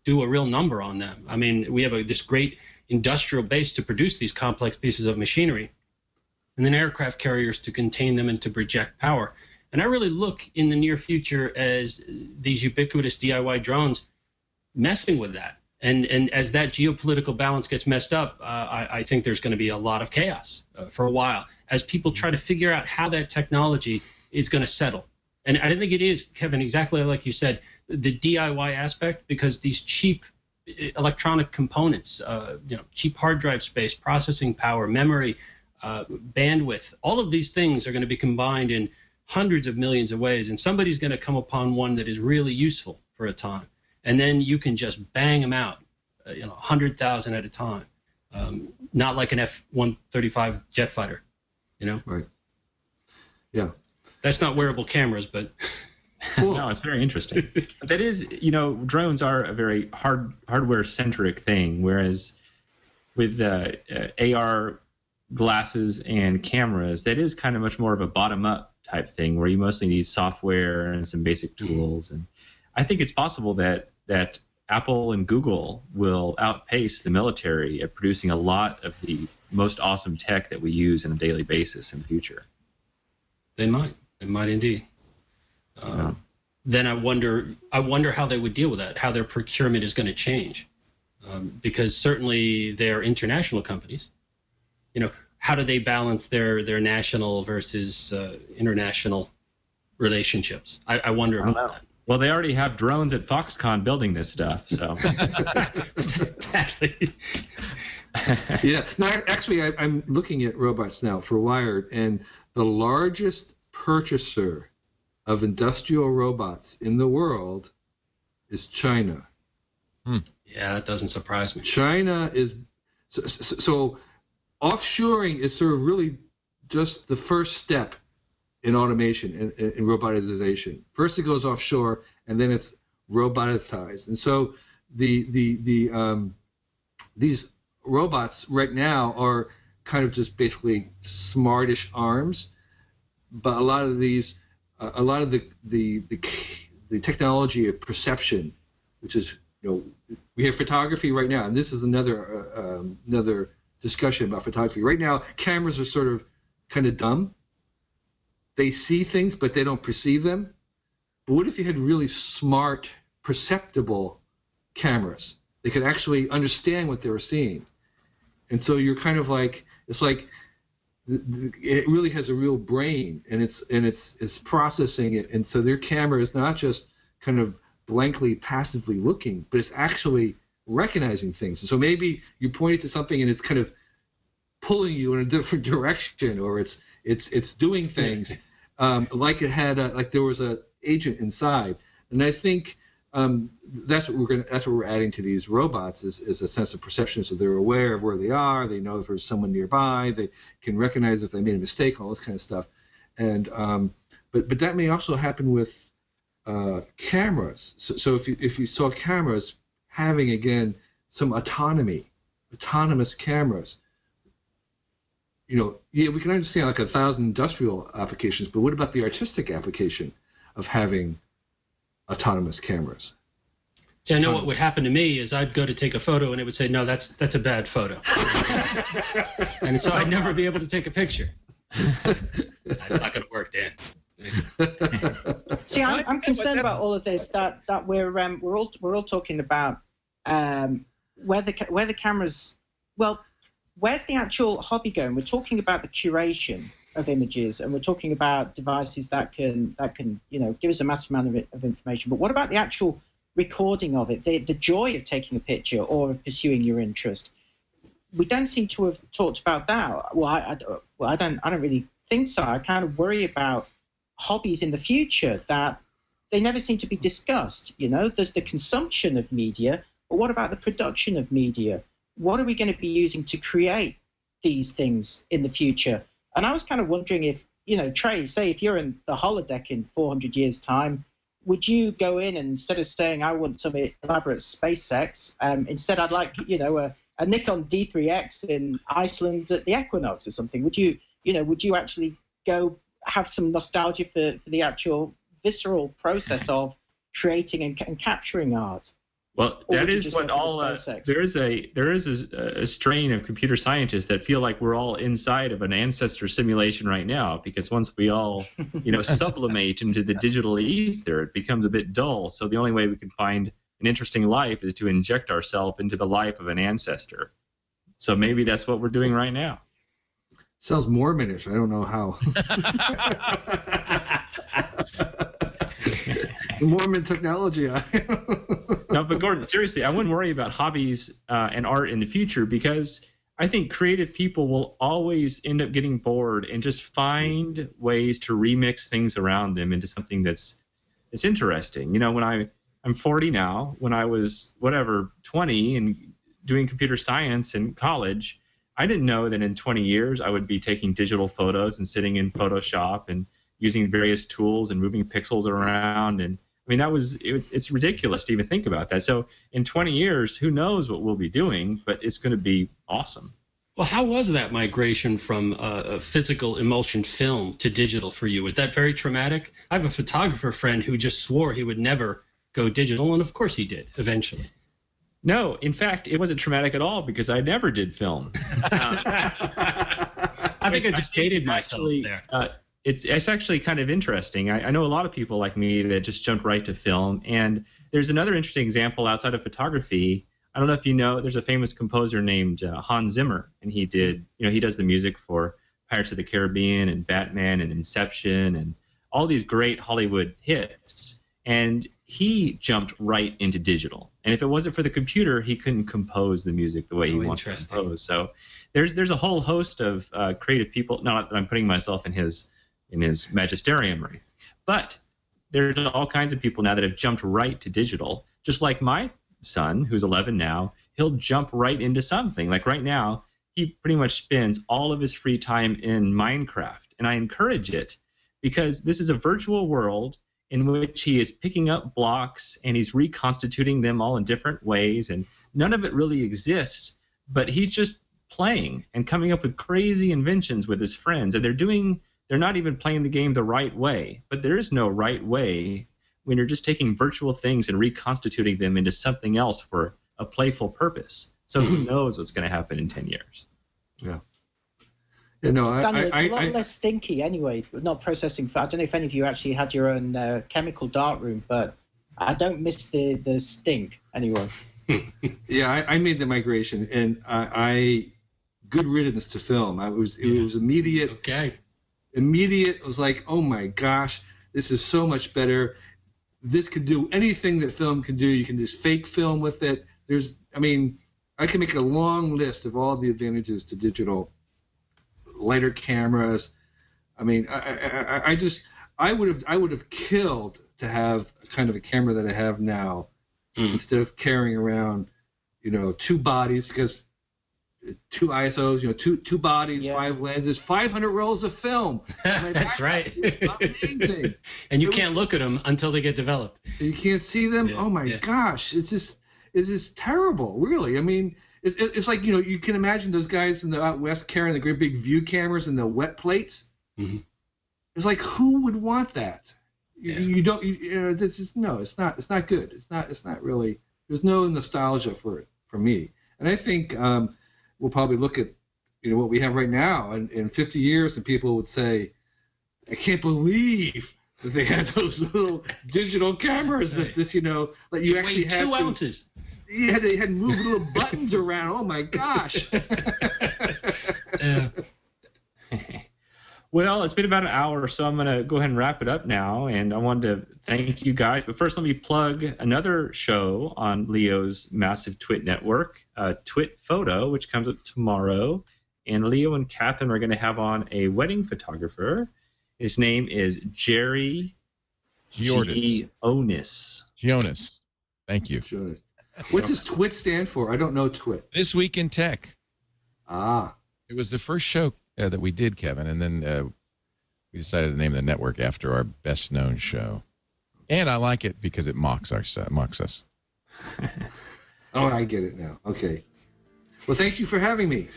do a real number on them. I mean, we have this great industrial base to produce these complex pieces of machinery, and then aircraft carriers to contain them and to project power. And I really look in the near future as these ubiquitous DIY drones messing with that. And as that geopolitical balance gets messed up, I think there's going to be a lot of chaos for a while as people try to figure out how that technology is going to settle. And I think it is, Kevin, exactly like you said, the DIY aspect, because these cheap electronic components, cheap hard drive space, processing power, memory, bandwidth, all of these things are going to be combined in hundreds of millions of ways, and somebody's going to come upon one that is really useful for a time. And then you can just bang them out, 100,000 at a time. Not like an F-135 jet fighter, Right. Yeah. That's not wearable cameras, but... No, it's very interesting. That is, drones are a very hardware-centric thing, whereas with AR glasses and cameras, that is kind of much more of a bottom-up type thing where you mostly need software and some basic tools. And I think it's possible that Apple and Google will outpace the military at producing a lot of the most awesome tech that we use on a daily basis in the future. They might indeed. Then I wonder how they would deal with that, how their procurement is going to change, because certainly they're international companies. How do they balance their national versus international relationships? I wonder about that. Well, they already have drones at Foxconn building this stuff, so. Exactly. Yeah. No, actually, I'm looking at robots now for Wired, and the largest purchaser of industrial robots in the world is China. Yeah, that doesn't surprise me. China is so offshoring is sort of really just the first step in automation and robotization. First, it goes offshore, and then it's robotized. And so these robots right now are kind of just basically smartish arms, but a lot of the technology of perception, which is, we have photography right now, and this is another discussion about photography. Right now, cameras are sort of kind of dumb. They see things, but they don't perceive them. But what if you had really smart, perceptible cameras? They could actually understand what they were seeing. And so you're kind of like, it's like it really has a real brain, and it's processing it. And so their camera is not just kind of blankly, passively looking, but it's actually recognizing things. And so maybe you point it to something and it's kind of pulling you in a different direction, or it's doing things like it had like there was a agent inside. And I think that's what we're adding to these robots is a sense of perception. So they're aware of where they are. They know if there's someone nearby. They can recognize if they made a mistake, all this kind of stuff. And but that may also happen with cameras. So if you saw cameras having, again, some autonomous cameras, yeah, we can understand like 1,000 industrial applications, but what about the artistic application of having autonomous cameras? See, I know what would happen to me is I'd go to take a photo and it would say, no, that's a bad photo. And so I'd never be able to take a picture. It's not going to work, Dan. See, I'm concerned about all of this. That we're all talking about where the cameras. Well, where's the actual hobby going? We're talking about the curation of images, and we're talking about devices that can give us a massive amount of information. But what about the actual recording of it? The joy of taking a picture or of pursuing your interest. We don't seem to have talked about that. I don't really think so. I kind of worry about hobbies in the future that they never seem to be discussed. There's the consumption of media, but what about the production of media? What are we going to be using to create these things in the future? And I was kind of wondering if, Trey, say if you're in the holodeck in 400 years' time, would you go in and instead of saying, I want some elaborate space sex, instead I'd like, a Nikon D3X in Iceland at the equinox or something? Would you actually go have some nostalgia for the actual visceral process of creating and capturing art? Well, that is what all there is a strain of computer scientists that feel like we're all inside of an ancestor simulation right now, because once we all sublimate into the digital ether, it becomes a bit dull. So the only way we can find an interesting life is to inject ourselves into the life of an ancestor. So maybe that's what we're doing right now. Sounds Mormonish. I don't know how. Mormon technology. No, but Gordon, seriously, I wouldn't worry about hobbies and art in the future, because I think creative people will always end up getting bored and just find ways to remix things around them into something that's interesting. When I'm 40 now, when I was 20 and doing computer science in college, I didn't know that in 20 years I would be taking digital photos and sitting in Photoshop and using various tools and moving pixels around. And I mean, it's ridiculous to even think about that. So in 20 years, who knows what we'll be doing, but it's going to be awesome. Well, how was that migration from a physical emulsion film to digital for you? Was that very traumatic? I have a photographer friend who just swore he would never go digital, and of course he did eventually. No, in fact, it wasn't traumatic at all, because I never did film. I think I just dated myself there. It's actually kind of interesting. I know a lot of people like me that just jumped right to film. And there's another interesting example outside of photography. I don't know if you know, there's a famous composer named Hans Zimmer, and he does the music for Pirates of the Caribbean and Batman and Inception and all these great Hollywood hits. And he jumped right into digital. And if it wasn't for the computer, he couldn't compose the music the way he wants to compose. So there's a whole host of creative people. Not that I'm putting myself in his magisterium, or anything, but there's all kinds of people now that have jumped right to digital. Just like my son, who's 11 now, he'll jump right into something. Like right now, he pretty much spends all of his free time in Minecraft. And I encourage it because this is a virtual world in which he is picking up blocks and he's reconstituting them all in different ways. And none of it really exists, but he's just playing and coming up with crazy inventions with his friends. And they're not even playing the game the right way, but there is no right way when you're just taking virtual things and reconstituting them into something else for a playful purpose. So who knows what's going to happen in 10 years? Yeah. You know, Daniel, it's a lot less stinky anyway. Not processing. I don't know if any of you actually had your own chemical darkroom, but I don't miss the stink anyway. Yeah, I made the migration, and I good riddance to film. It was immediate. Okay. Immediate. It was like, oh my gosh, this is so much better. This could do anything that film can do. You can just fake film with it. I can make a long list of all the advantages to digital. Lighter cameras. I mean, I would have killed to have kind of a camera that I have now instead of carrying around, two bodies, because 2 ISOs, two bodies, 5 lenses, 500 rolls of film. That's right. Amazing. And you can't look at them until they get developed. You can't see them. Oh my gosh, it's just terrible. Really, I mean. It's like, you can imagine those guys in the out west carrying the great big view cameras and the wet plates. Mm-hmm. It's like, who would want that? Yeah. You don't. It's not good. It's not really. There's no nostalgia for it for me. And I think we'll probably look at what we have right now, and in 50 years, and people would say, I can't believe that they had those little digital cameras that that you actually had 2 ounces. Yeah, they had moved little buttons around. Oh my gosh. Well, it's been about an hour, so I'm going to go ahead and wrap it up now. And I wanted to thank you guys. But first, let me plug another show on Leo's massive Twit network, Twit Photo, which comes up tomorrow. And Leo and Catherine are going to have on a wedding photographer. His name is Jerry Gionis. Thank you. Gionis. What's his Twit stand for? I don't know Twit. This Week in Tech. Ah. It was the first show that we did, Kevin, and then we decided to name the network after our best-known show. And I like it because it mocks us. Oh, I get it now. Okay. Well, thank you for having me.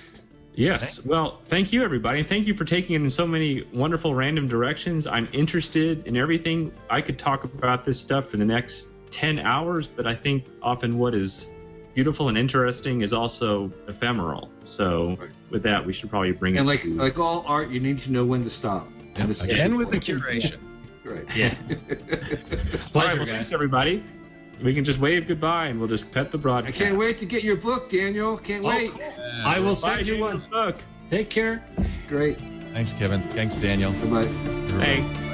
Yes. Well, thank you, everybody. And thank you for taking it in so many wonderful random directions. I'm interested in everything. I could talk about this stuff for the next 10 hours, but I think often what is beautiful and interesting is also ephemeral. So with that, we should probably bring it to... like all art, you need to know when to stop. And this again with the curation. Right. Yeah. Pleasure, guys. Thanks, everybody. We can just wave goodbye and we'll just cut the broadcast. I can't wait to get your book, Daniel. Can't wait. Cool. I will send you one. Book. Take care. Great. Thanks, Kevin. Thanks, Daniel. Goodbye. Thanks.